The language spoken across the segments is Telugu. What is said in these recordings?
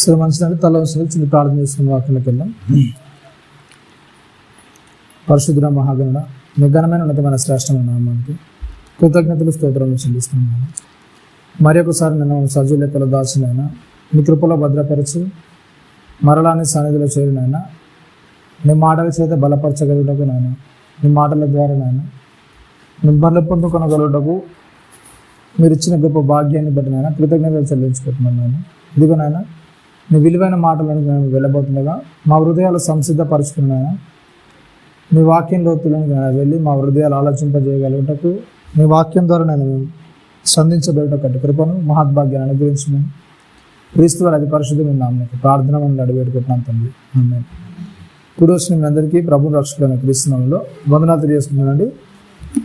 సరే మంచిదండి. తల వంశంలో చిన్న ప్రార్థన చేసుకుని వాక్యంలోకి వెళ్దాం. పరిశుద్ధ మహాగణుడ, మీ ఘనమైన ఉన్నతమైన శ్రేష్టమైన నామానికి కృతజ్ఞతలు స్తోత్రములు చెల్లిస్తున్నాను. మరి ఒకసారి నన్ను సజీవ లెక్కలో దాచినైనా మీ కృపలో భద్రపరచు మరలాని సన్నిధిలో చేరినైనా నీ మాటల చేత బలపరచగలుగుటకు నాయన, నీ మాటల ద్వారా నాయన మిమ్మల్ని పొందుకొనగలుగుటకు మీరు ఇచ్చిన గొప్ప భాగ్యాన్ని బట్టి నాయన కృతజ్ఞతలు చెల్లించుకుంటున్నాను. నాయన ఇదిగో నాయన నీ విలువైన మాటలను మేము వెళ్ళబోతుండగా మా హృదయాలు సంసిద్ధపరుచుకున్నాయన, నీ వాక్యం లోతులను వెళ్ళి మా హృదయాలు ఆలోచింపజేయగలుగుటకు నీ వాక్యం ద్వారా నేను సంధించబడేటటువంటి కృపను మహద్భాగ్యాన్ని అనుగ్రహించమని క్రీస్తు వారి అతి పరిశుద్ధమైన నామమున ప్రార్థన మనం అడిగేట్టుకుంటున్నాం తండ్రి. ఆమేన్. ఇప్పుడు వచ్చిన మీ అందరికీ ప్రభు రక్షకుడైన క్రీస్తు నామములో వందనాలు తెలియజేస్తున్నానండి.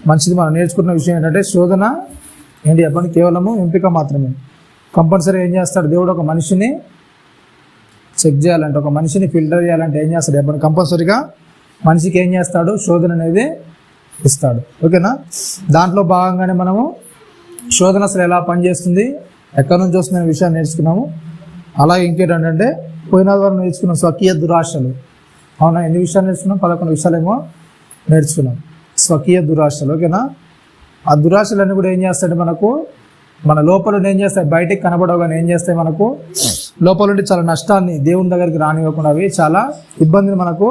మంచిది. మనం నేర్చుకున్న విషయం ఏంటంటే శోధన ఏంటి చెప్పండి, కేవలము ఎంపిక మాత్రమే. కంపల్సరీ ఏం చేస్తాడు దేవుడు, ఒక మనిషిని చెక్ చేయాలంటే, ఒక మనిషిని ఫిల్టర్ చేయాలంటే ఏం చేస్తాడు చెప్పండి, కంపల్సరీగా మనిషికి ఏం చేస్తాడు, శోధన అనేది ఇస్తాడు. ఓకేనా? దాంట్లో భాగంగానే మనము శోధన అసలు ఎలా పనిచేస్తుంది, ఎక్కడి నుంచి వస్తుందనే విషయాన్ని నేర్చుకున్నాము. అలాగే ఇంకేంటంటే పోయిన వారం నేర్చుకున్నాం స్వకీయ దురాశలు. అవునా? ఎన్ని విషయాలు నేర్చుకున్నాం? 11 విషయాలేమో నేర్చుకున్నాం. స్వకీయ దురాశలు. ఓకేనా? ఆ దురాశలన్నీ కూడా ఏం చేస్తాయంటే మనకు మన లోపల ఏం చేస్తాయి, బయటికి కనబడవగానే ఏం చేస్తాయి, మనకు లోపల నుండి చాలా నష్టాన్ని దేవుని దగ్గరికి రానివ్వకుండా అవి చాలా ఇబ్బందిని మనకు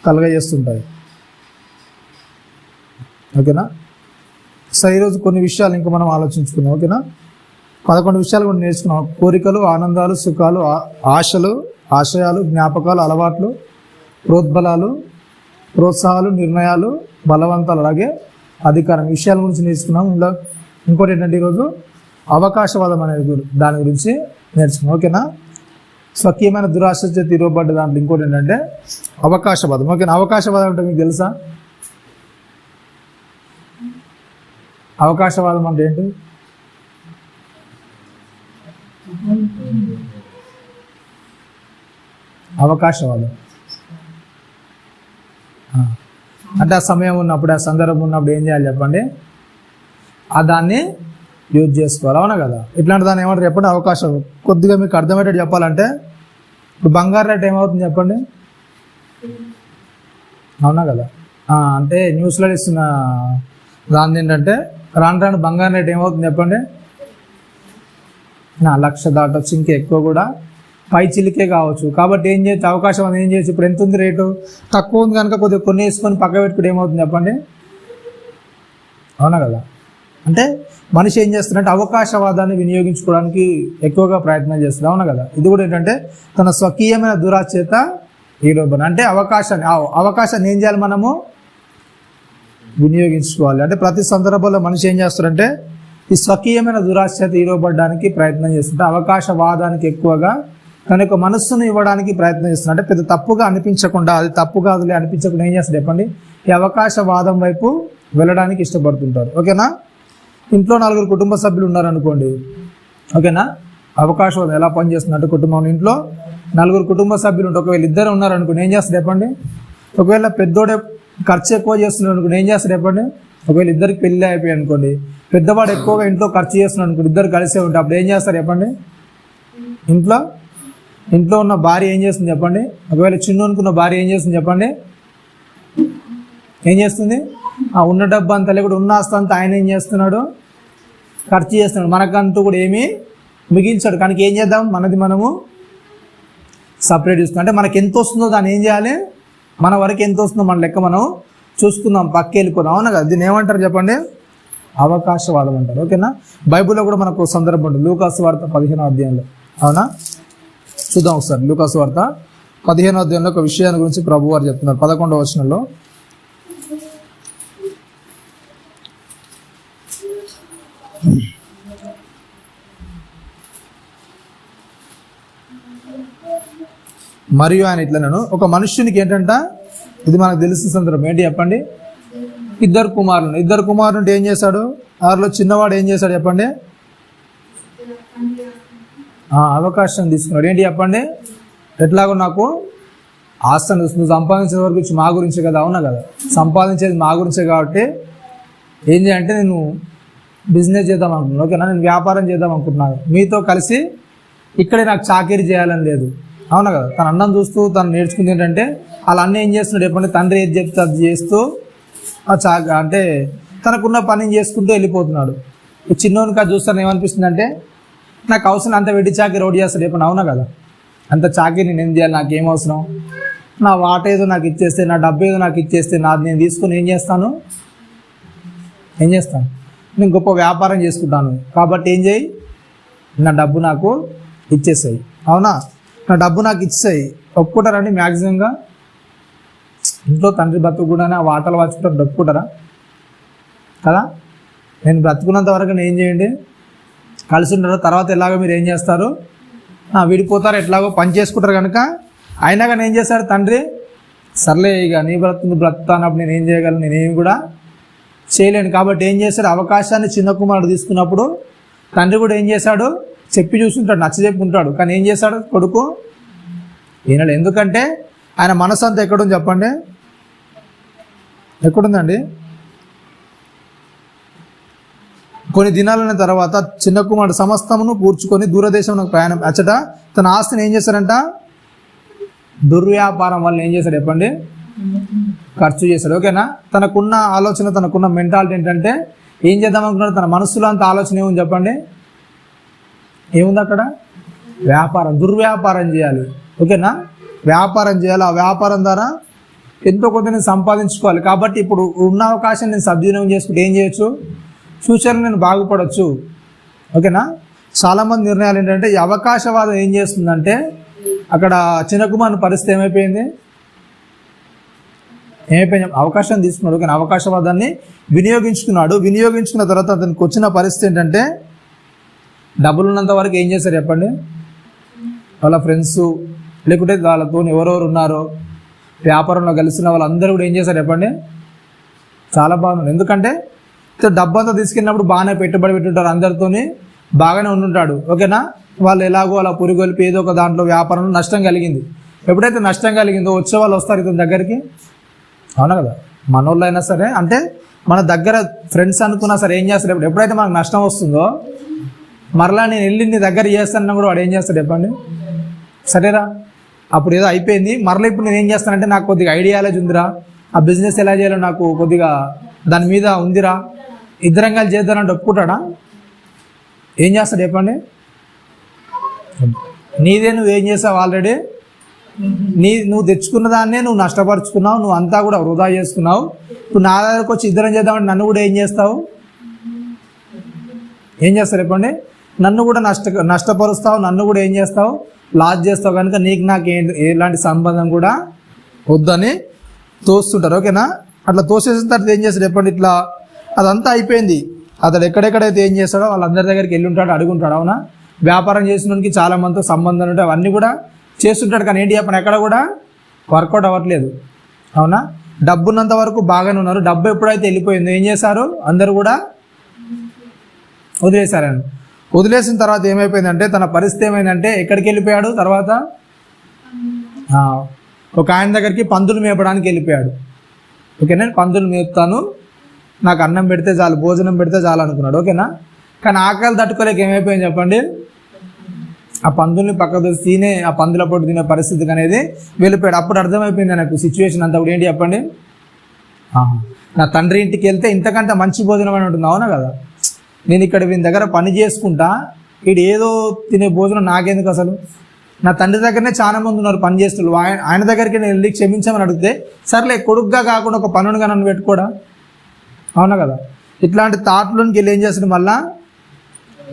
కలగజేస్తుంటాయి. ఓకేనా? సో ఈరోజు కొన్ని విషయాలు ఇంకా మనం ఆలోచించుకున్నాం. ఓకేనా? 11 విషయాలు కూడా నేర్చుకున్నాం. కోరికలు, ఆనందాలు, సుఖాలు, ఆశలు, ఆశయాలు, జ్ఞాపకాలు, అలవాట్లు, ప్రోద్బలాలు, ప్రోత్సాహాలు, నిర్ణయాలు, బలవంతాలు, అలాగే అధికారం విషయాల గురించి నేర్చుకున్నాం. ఇలా ఇంకోటి ఏంటంటే ఈరోజు అవకాశవాదం అనేది దాని గురించి నేర్చుకున్నాం. ఓకేనా? స్వకీయమైన దురాశ చేతి ఇవ్వబడ్డ దాంట్లో ఇంకోటి ఏంటంటే అవకాశవాదం. ఓకేనా? అవకాశవాదం అంటే మీకు తెలుసా? అవకాశవాదం అంటే ఏంటి? అవకాశవాదం అంటే ఆ సమయం ఉన్నప్పుడు, ఆ సందర్భం ఉన్నప్పుడు ఏం చేయాలి చెప్పండి, ఆ దాన్ని యూజ్ చేసుకోవాలి. అవునా కదా? ఇట్లాంటి దాన్ని ఏమంటారు చెప్పండి, అవకాశం. కొద్దిగా మీకు అర్థమయ్యేటట్టు చెప్పాలంటే ఇప్పుడు బంగారు రేట్ ఏమవుతుంది చెప్పండి? అవునా కదా? అంటే న్యూస్లో ఇస్తున్న దాని ఏంటంటే రాను రాను బంగారు రేట్ ఏమవుతుంది చెప్పండి, 1,00,000 దాటొచ్చు, ఇంకా ఎక్కువ కూడా పై చిలికే కావచ్చు. కాబట్టి ఏం చేయొచ్చు, అవకాశం అని ఏం చేయొచ్చు, ఇప్పుడు ఎంత ఉంది రేటు, తక్కువ ఉంది కనుక కొద్దిగా కొన్ని వేసుకొని పక్క పెట్టుకుంటే ఏమవుతుంది చెప్పండి. అవునా కదా? అంటే మనిషి ఏం చేస్తున్నాడంటే అవకాశవాదాన్ని వినియోగించుకోవడానికి ఎక్కువగా ప్రయత్నం చేస్తుంది. అవునా కదా? ఇది కూడా ఏంటంటే తన స్వకీయమైన దురాచేత ఈరోజు అంటే అవకాశాన్ని ఏం చేయాలి, మనము వినియోగించుకోవాలి. అంటే ప్రతి సందర్భంలో మనిషి ఏం చేస్తాడంటే ఈ స్వకీయమైన దురాచేత ఈరోబడ్డానికి ప్రయత్నం చేస్తుంటే అవకాశవాదానికి ఎక్కువగా తన యొక్క మనస్సును ఇవ్వడానికి ప్రయత్నం చేస్తున్నాడు. అంటే పెద్ద తప్పుగా అనిపించకుండా, అది తప్పు కాదులే అనిపించకుండా ఏం చేస్తాడు చెప్పండి, ఈ అవకాశవాదం వైపు వెళ్ళడానికి ఇష్టపడుతుంటారు. ఓకేనా? ఇంట్లో 4 కుటుంబ సభ్యులు ఉన్నారనుకోండి. ఓకేనా? అవకాశవాదం ఎలా పనిచేస్తుందంటే కుటుంబంలో ఇంట్లో 4 కుటుంబ సభ్యులు ఉంటే ఒకవేళ 2 ఉన్నారనుకోండి ఏం చేస్తారు చెప్పండి, ఒకవేళ పెద్దోడే ఖర్చు ఎక్కువ చేస్తున్నాడు అనుకోండి ఏం చేస్తారు చెప్పండి, ఒకవేళ ఇద్దరికి పెళ్ళి అయిపోయి అనుకోండి, పెద్దవాడు ఎక్కువగా ఇంట్లో ఖర్చు చేస్తున్నాడు అనుకోండి, ఇద్దరు కలిసే ఉంటే అప్పుడు ఏం చేస్తారు చెప్పండి, ఇంట్లో ఉన్న భార్య ఏం చేస్తుంది చెప్పండి, ఒకవేళ చిన్న అనుకున్న భార్య ఏం చేస్తుంది చెప్పండి, ఏం చేస్తుంది, ఉన్న డబ్బు అంతా లేకుండా ఉన్న ఆస్తి అంతా ఆయన ఏం చేస్తున్నాడు, ఖర్చు చేస్తున్నాడు. మనకంటూ కూడా ఏమీ మిగిల్చాడు. కానీ ఏం చేద్దాం, మనది మనము సపరేట్ చూస్తున్నాం. అంటే మనకి ఎంత వస్తుందో దాన్ని ఏం చేయాలి, మన వరకు ఎంత వస్తుందో మన లెక్క మనం చూసుకుందాం, పక్క వెళ్ళిపోదాం. అవునా కదా? దీన్ని ఏమంటారు చెప్పండి, అవకాశవాదం అంటారు. ఓకేనా? బైబిల్లో కూడా మనకు సందర్భం ఉంటుంది. లూకాసు వార్త 15వ అధ్యాయంలో. అవునా? చూద్దాం ఒకసారి. లూకాసు వార్త 15వ అధ్యాయంలో ఒక విషయాన్ని గురించి ప్రభు వారు చెప్తున్నారు. 11వ వచనంలో మరియు ఆయన ఇట్లనను, ఒక మనుష్యునికి ఏంటంట, ఇది మనకు తెలిసిన సందర్భం ఏంటి చెప్పండి, 2 కుమారులు. 2 కుమారులు అంటే ఏం చేశాడు, వారిలో చిన్నవాడు ఏం చేశాడు చెప్పండి, అవకాశం తీసుకున్నాడు. ఏంటి చెప్పండి, ఎట్లాగో నాకు ఆస్తిని నువ్వు సంపాదించిన వరకు మా గురించే కదా. అవునా కదా? సంపాదించేది మా గురించే కాబట్టి ఏం చేయాలంటే నేను బిజినెస్ చేద్దాం అనుకుంటున్నాను. ఓకేనా? నేను వ్యాపారం చేద్దాం అనుకుంటున్నాను, మీతో కలిసి ఇక్కడే నాకు చాకరీ చేయాలని లేదు. అవునా కదా? తన అన్నం చూస్తూ తను నేర్చుకుంది ఏంటంటే వాళ్ళ అన్న ఏం చేస్తున్నాడు ఎప్పుడంటే తండ్రి ఏది చెప్తే అది చేస్తూ అంటే తనకున్న పని చేసుకుంటూ వెళ్ళిపోతున్నాడు. ఈ చిన్నోనికి అది చూస్తాను ఏమనిపిస్తుంది అంటే నాకు అవసరం అంత వెడ్డి చాకరీ రోడ్ చేస్తాడు ఎప్పుడు. అవునా కదా? అంత చాకరీ నేను ఏం చేయాలి, నాకేం అవసరం, నా వాట ఏదో నాకు ఇచ్చేస్తే, నా డబ్బు ఏదో నాకు ఇచ్చేస్తే నాది నేను తీసుకొని ఏం చేస్తాను, నేను గొప్ప వ్యాపారం చేసుకుంటాను. కాబట్టి ఏం చేయి, నా డబ్బు నాకు ఇచ్చేసాయి. అవునా? నా డబ్బు నాకు ఇచ్చేసాయి ఒప్పుకుంటారండి మ్యాక్సిమంగా ఇంట్లో తండ్రి బ్రతుకు కూడా ఆ వాటలు వాచుకుంటారు, ఒప్పుకుంటారా కదా? నేను బ్రతుకున్నంత వరకు నేను ఏం చేయండి, కలిసి ఉంటారు. తర్వాత ఎలాగో మీరు ఏం చేస్తారు, విడిపోతారు, ఎట్లాగో పని చేసుకుంటారు. కనుక అయినా కానీ ఏం చేస్తారు తండ్రి, సర్లే ఇక నీ బ్రతుకుతానప్పుడు నేను ఏం చేయగలను, నేనేం కూడా చేయలేను. కాబట్టి ఏం చేశాడు, అవకాశాన్ని చిన్న కుమారుడు తీసుకున్నప్పుడు తండ్రి కూడా ఏం చేశాడు, చెప్పి చూసుకుంటాడు, నచ్చజెప్పి ఉంటాడు. కానీ ఏం చేశాడు కొడుకు ఈనాడు. ఎందుకంటే ఆయన మనసు అంతా ఎక్కడుంది చెప్పండి, ఎక్కడుందండి? కొన్ని దినాలైన తర్వాత చిన్న కుమారుడు సమస్తమును కూర్చుకొని దూరదేశంలో ప్రయాణం అచ్చట తన ఆస్తిని ఏం చేశాడంట, దుర్వ్యాపారం వల్ల ఏం చేశాడు చెప్పండి, ఖర్చు చేశాడు. ఓకేనా? తనకున్న ఆలోచన, తనకున్న మెంటాలిటీ ఏంటంటే ఏం చేద్దాం అనుకున్నాడు, తన మనసులో అంత ఆలోచన ఏముంది చెప్పండి, ఏముంది అక్కడ, వ్యాపారం, దుర్వ్యాపారం చేయాలి. ఓకేనా? వ్యాపారం చేయాలి, ఆ వ్యాపారం ద్వారా ఎంతో కొంత నేను సంపాదించుకోవాలి. కాబట్టి ఇప్పుడు ఉన్న అవకాశం నేను సద్వినియోగం చేసుకుంటే ఏం చేయొచ్చు, ఫ్యూచర్లో నేను బాగుపడవచ్చు. ఓకేనా? చాలామంది నిర్ణయాలు ఏంటంటే ఈ అవకాశవాదం ఏం చేస్తుందంటే అక్కడ చిన్న కుమారుని పరిస్థితి ఏమైపోయింది, అవకాశం తీసుకున్నాడు కానీ అవకాశవాదాన్ని వినియోగించుకున్నాడు. వినియోగించుకున్న తర్వాత అతనికి వచ్చిన పరిస్థితి ఏంటంటే డబ్బులు ఉన్నంత వరకు ఏం చేశారు చెప్పండి, వాళ్ళ ఫ్రెండ్స్ లేకుంటే వాళ్ళతో ఎవరెవరు ఉన్నారో వ్యాపారంలో కలిసిన వాళ్ళందరూ కూడా ఏం చేశారు చెప్పండి, చాలా బాగున్నారు. ఎందుకంటే డబ్బు అంతా తీసుకెళ్ళినప్పుడు బాగానే పెట్టుబడి పెట్టుంటారు, అందరితోని బాగానే ఉంటుంటాడు. ఓకేనా? వాళ్ళు ఎలాగో అలా పురిగొల్పి ఏదో ఒక దాంట్లో వ్యాపారంలో నష్టం కలిగింది. ఎప్పుడైతే నష్టం కలిగిందో వచ్చే వాళ్ళు వస్తారు ఇతని దగ్గరికి. అవునా కదా? మనోళ్ళు అయినా సరే, అంటే మన దగ్గర ఫ్రెండ్స్ అనుకున్నా సరే ఏం చేస్తారు, ఎప్పుడైతే మనకు నష్టం వస్తుందో మరలా నేను వెళ్ళి నీ దగ్గర చేస్తానన్నా కూడా వాడు ఏం చేస్తాడు చెప్పండి, సరేరా అప్పుడు ఏదో అయిపోయింది, మరలా ఇప్పుడు నేను ఏం చేస్తానంటే నాకు కొద్దిగా ఐడియాలజీ ఉందిరా, ఆ బిజినెస్ ఎలా చేయాలో నాకు కొద్దిగా దాని మీద ఉందిరా, ఇద్దరం కలిసి చేద్దానంటే ఒప్పుకుంటాడా? ఏం చేస్తాడు చెప్పండి, నీదే నువ్వేం చేసావు ఆల్రెడీ, నువ్వు తెచ్చుకున్న దాన్నే నువ్వు నష్టపరుచుకున్నావు, నువ్వు అంతా కూడా వృధా చేసుకున్నావు. ఇప్పుడు నా దగ్గరకు వచ్చి ఇద్దరం చేద్దామంటే నన్ను కూడా ఏం చేస్తావు, ఏం చేస్తారు చెప్పండి, నన్ను కూడా నష్టపరుస్తావు, నన్ను కూడా ఏం చేస్తావు, లాస్ చేస్తావు. కనుక నీకు నాకు ఎలాంటి సంబంధం కూడా వద్దని తోస్తుంటారు. ఓకేనా? అట్లా తోసేసిన తర్వాత ఏం చేస్తాడు చెప్పండి, ఇట్లా అదంతా అయిపోయింది. అతడు ఎక్కడెక్కడైతే ఏం చేస్తాడో వాళ్ళందరి దగ్గరికి వెళ్ళి ఉంటాడు, అడుగుంటాడు. అవునా? వ్యాపారం చేసినోనికి చాలా మందితో సంబంధాలు ఉంటాయి, అవన్నీ కూడా చేస్తుంటాడు. కానీ ఏంటి చెప్పండి, ఎక్కడ కూడా వర్కౌట్ అవ్వట్లేదు. అవునా? డబ్బున్నంత వరకు బాగానే ఉన్నారు, డబ్బు ఎప్పుడైతే వెళ్ళిపోయిందో ఏం చేశారు, అందరూ కూడా వదిలేశారని. వదిలేసిన తర్వాత ఏమైపోయిందంటే తన పరిస్థితి ఏమైందంటే ఎక్కడికి వెళ్ళిపోయాడు, తర్వాత ఒక ఆయన దగ్గరికి పందులు మేపడానికి వెళ్ళిపోయాడు. ఓకేనా? పందులు మేపుతాను, నాకు అన్నం పెడితే చాలు, భోజనం పెడితే చాలు అనుకున్నాడు. ఓకేనా? కానీ ఆకలి తట్టుకోలేక ఏమైపోయింది చెప్పండి, ఆ పందుల్ని పక్కకు దోసి తినే, ఆ పందుల పొట్టు తినే పరిస్థితికి అనేది వెళ్ళిపోయాడు. అప్పుడు అర్థమైపోయింది నాకు సిచ్యువేషన్ అంతా కూడా ఏంటి చెప్పండి, నా తండ్రి ఇంటికి వెళ్తే ఇంతకంటే మంచి భోజనం అని ఉంటుంది. అవునా కదా? నేను ఇక్కడ వీని దగ్గర పని చేసుకుంటా, వీడు ఏదో తినే భోజనం నాకెందుకు, అసలు నా తండ్రి దగ్గరనే చాలా మంది ఉన్నారు పని చేస్తున్నారు, ఆయన దగ్గరికి నేను వెళ్ళి క్షమించమని అడిగితే సర్లే కొడుకుగా కాకుండా ఒక పనునిగా నన్ను పెట్టుకోడా. అవునా కదా? ఇట్లాంటి థాట్లోకి వెళ్ళి ఏం చేస్తాడు, మళ్ళా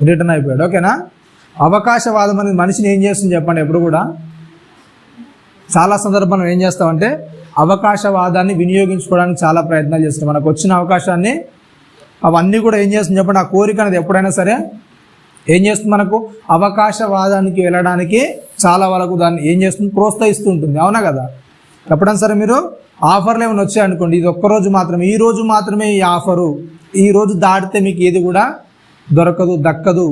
రిటర్న్ అయిపోయాడు. ఓకేనా? అవకాశవాదం అనేది మనిషిని ఏం చేస్తుంది చెప్పండి, ఎప్పుడు కూడా చాలా సందర్భంలో ఏం చేస్తామంటే అవకాశవాదాన్ని వినియోగించుకోవడానికి చాలా ప్రయత్నాలు చేస్తాం. మనకు వచ్చిన అవకాశాన్ని అవన్నీ కూడా ఏం చేస్తుంది చెప్పండి, ఆ కోరిక అనేది ఎప్పుడైనా సరే ఏం చేస్తుంది, మనకు అవకాశవాదానికి వెళ్ళడానికి చాలా వరకు దాన్ని ఏం చేస్తుంది, ప్రోత్సహిస్తూ ఉంటుంది. అవునా కదా? ఎప్పుడైనా సరే మీరు ఆఫర్లు ఏమైనా వచ్చాయనుకోండి, ఇది ఒక్కరోజు మాత్రమే, ఈ రోజు మాత్రమే ఈ ఆఫరు, ఈ రోజు దాటితే మీకు ఏది కూడా దొరకదు, దక్కదు,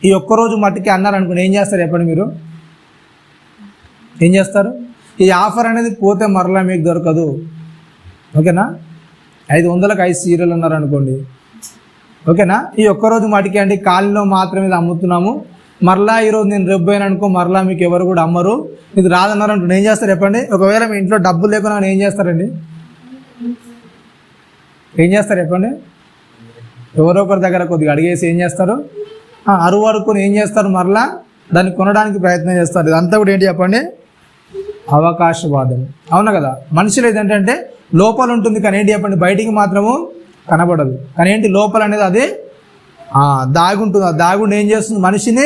ఈ ఒక్కరోజు మట్టికి అన్నారనుకోండి, ఏం చేస్తారు చెప్పండి, మీరు ఏం చేస్తారు, ఈ ఆఫర్ అనేది పోతే మరలా మీకు దొరకదు. ఓకేనా? 500కి 5 సీరియల్ అన్నారు అనుకోండి. ఓకేనా? ఈ ఒక్కరోజు మటుకి అంటే కాలనీలో మాత్రమే అమ్ముతున్నాము, మరలా ఈరోజు నేను రేపు పోయాను అనుకో మరలా మీకు ఎవరు కూడా అమ్మరు, ఇది రాదన్నారు అంటూ ఏం చేస్తారు చెప్పండి? ఒకవేళ మీ ఇంట్లో డబ్బులు లేకుండా ఏం చేస్తారండి? ఏం చేస్తారు చెప్పండి? ఎవరో ఒకరి దగ్గర కొద్దిగా అడిగేసి ఏం చేస్తారు? అరువు అడుక్కొని ఏం చేస్తారు? మరలా దాన్ని కొనడానికి ప్రయత్నం చేస్తారు. ఇదంతా కూడా ఏంటి చెప్పండి? అవకాశవాదం. అవునా కదా? మనుషులు ఏంటంటే లోపల ఉంటుంది కానీ ఏంటి చెప్పండి? బయటికి మాత్రము కనబడదు. కానీ ఏంటి లోపల అనేది అది దాగుంటుంది. ఆ దాగుండి ఏం చేస్తుంది? మనిషిని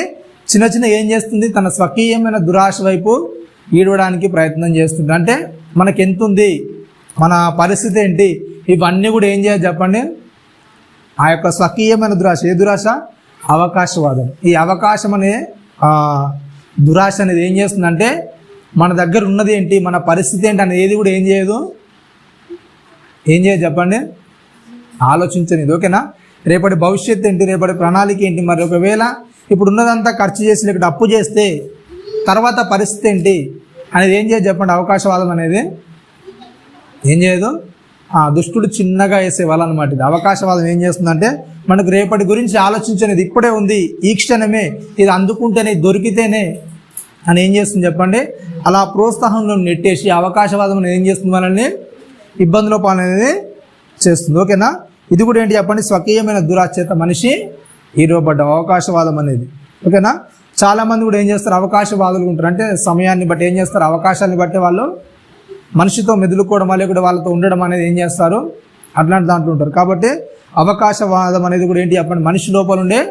చిన్న చిన్న ఏం చేస్తుంది? తన స్వకీయమైన దురాశ వైపు ఈడవడానికి ప్రయత్నం చేస్తుంది. అంటే మనకి ఎంత ఉంది, మన పరిస్థితి ఏంటి, ఇవన్నీ కూడా ఏం చేయాలి చెప్పండి? ఆ యొక్క స్వకీయమైన దురాశ. ఏ దురాశ? అవకాశవాదం. ఈ అవకాశం అనే దురాశ అనేది ఏం చేస్తుందంటే మన దగ్గర ఉన్నది ఏంటి, మన పరిస్థితి ఏంటి అనేది ఏది కూడా ఏం చేయదు చెప్పండి? ఆలోచించనిది. ఓకేనా? రేపటి భవిష్యత్తు ఏంటి, రేపటి ప్రణాళిక ఏంటి, మరి ఒకవేళ ఇప్పుడు ఉన్నదంతా ఖర్చు చేసి లేకపోతే అప్పు చేస్తే తర్వాత పరిస్థితి ఏంటి అనేది ఏం చేయదు చెప్పండి? అవకాశవాదం అనేది ఏం చేయదు. దుష్టుడు చిన్నగా వేసే వాళ్ళు అనమాట. ఇది అవకాశవాదం ఏం చేస్తుందంటే మనకు రేపటి గురించి ఆలోచించనేది ఇప్పుడే ఉంది, ఈ క్షణమే, ఇది అందుకుంటేనే, దొరికితేనే అని ఏం చేస్తుంది చెప్పండి? అలా ప్రోత్సాహంలో నెట్టేసి అవకాశవాదం అనేది ఏం చేస్తుంది? మనల్ని ఇబ్బందుల పాలనేది చేస్తుంది. ఓకేనా? ఇది కూడా ఏంటి చెప్పండి? స్వకీయమైన దురాచేత మనిషి ఈరోబడ్డ అవకాశవాదం అనేది. ఓకేనా? చాలామంది కూడా ఏం చేస్తారు? అవకాశవాదులు ఉంటారు. అంటే సమయాన్ని బట్టి ఏం చేస్తారు? అవకాశాన్ని బట్టి వాళ్ళు మనిషితో మెదులుకోవడం లేకపోతే వాళ్ళతో ఉండడం అనేది ఏం చేస్తారు? అట్లాంటి దాంట్లో ఉంటారు. కాబట్టి అవకాశవాదం అనేది కూడా ఏంటి చెప్పండి? మనిషి లోపల ఉండే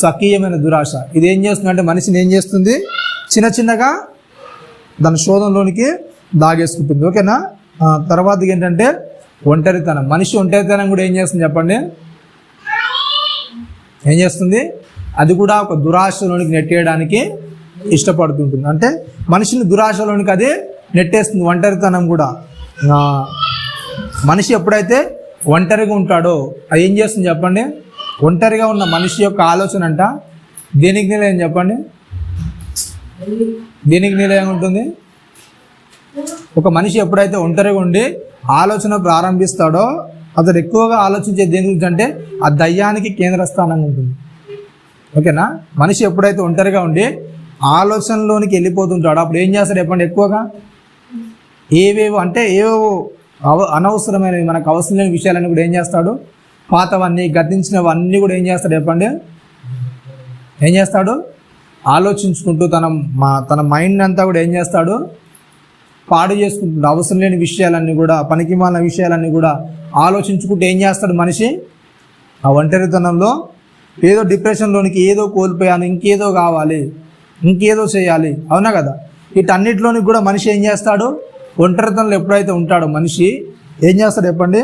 స్వకీయమైన దురాశ. ఇది ఏం చేస్తుందంటే మనిషిని ఏం చేస్తుంది? చిన్న చిన్నగా దాని శోధంలోనికి దాగేసుకుంటుంది. ఓకేనా? తర్వాత ఏంటంటే ఒంటరితనం. మనిషి ఒంటరితనం కూడా ఏం చేస్తుంది చెప్పండి? ఏం చేస్తుంది? అది కూడా ఒక దురాశలోనికి నెట్టేయడానికి ఇష్టపడుతుంటుంది. అంటే మనిషిని దురాశలోనికి అది నెట్టేస్తుంది. ఒంటరితనం కూడా. మనిషి ఎప్పుడైతే ఒంటరిగా ఉంటాడో అది ఏం చేస్తుంది చెప్పండి? ఒంటరిగా ఉన్న మనిషి యొక్క ఆలోచన అంట దేనికి నిలయం చెప్పండి? దేనికి నిలయం ఉంటుంది? ఒక మనిషి ఎప్పుడైతే ఒంటరిగా ఉండి ఆలోచన ప్రారంభిస్తాడో అతడు ఎక్కువగా ఆలోచించే దేని గురించి అంటే ఆ దయ్యానికి కేంద్ర స్థానంగా ఉంటుంది. ఓకేనా? మనిషి ఎప్పుడైతే ఒంటరిగా ఉండి ఆలోచనలోనికి వెళ్ళిపోతుంటాడో అప్పుడు ఏం చేస్తాడు చెప్పండి? ఎక్కువగా ఏవేవో అనవసరమైనవి, మనకు అవసరం లేని విషయాలన్నీ కూడా ఏం చేస్తాడు? పాతవన్నీ, గతించినవన్నీ కూడా ఏం చేస్తాడు చెప్పండి? ఏం చేస్తాడు? ఆలోచించుకుంటూ తన మైండ్ అంతా కూడా ఏం చేస్తాడు? పాడు చేసుకుంటాడు. అవసరం లేని విషయాలన్నీ కూడా, పనికిమాలిన విషయాలన్నీ కూడా ఆలోచించుకుంటూ ఏం చేస్తాడు మనిషి? ఆ ఒంటరితనంలో ఏదో డిప్రెషన్లోనికి, ఏదో కోల్పోయాను, ఇంకేదో కావాలి, ఇంకేదో చేయాలి. అవునా కదా? వీటన్నిటిలోనికి కూడా మనిషి ఏం చేస్తాడు? ఒంటరితనంలో ఎప్పుడైతే ఉంటాడో మనిషి ఏం చేస్తాడు చెప్పండి?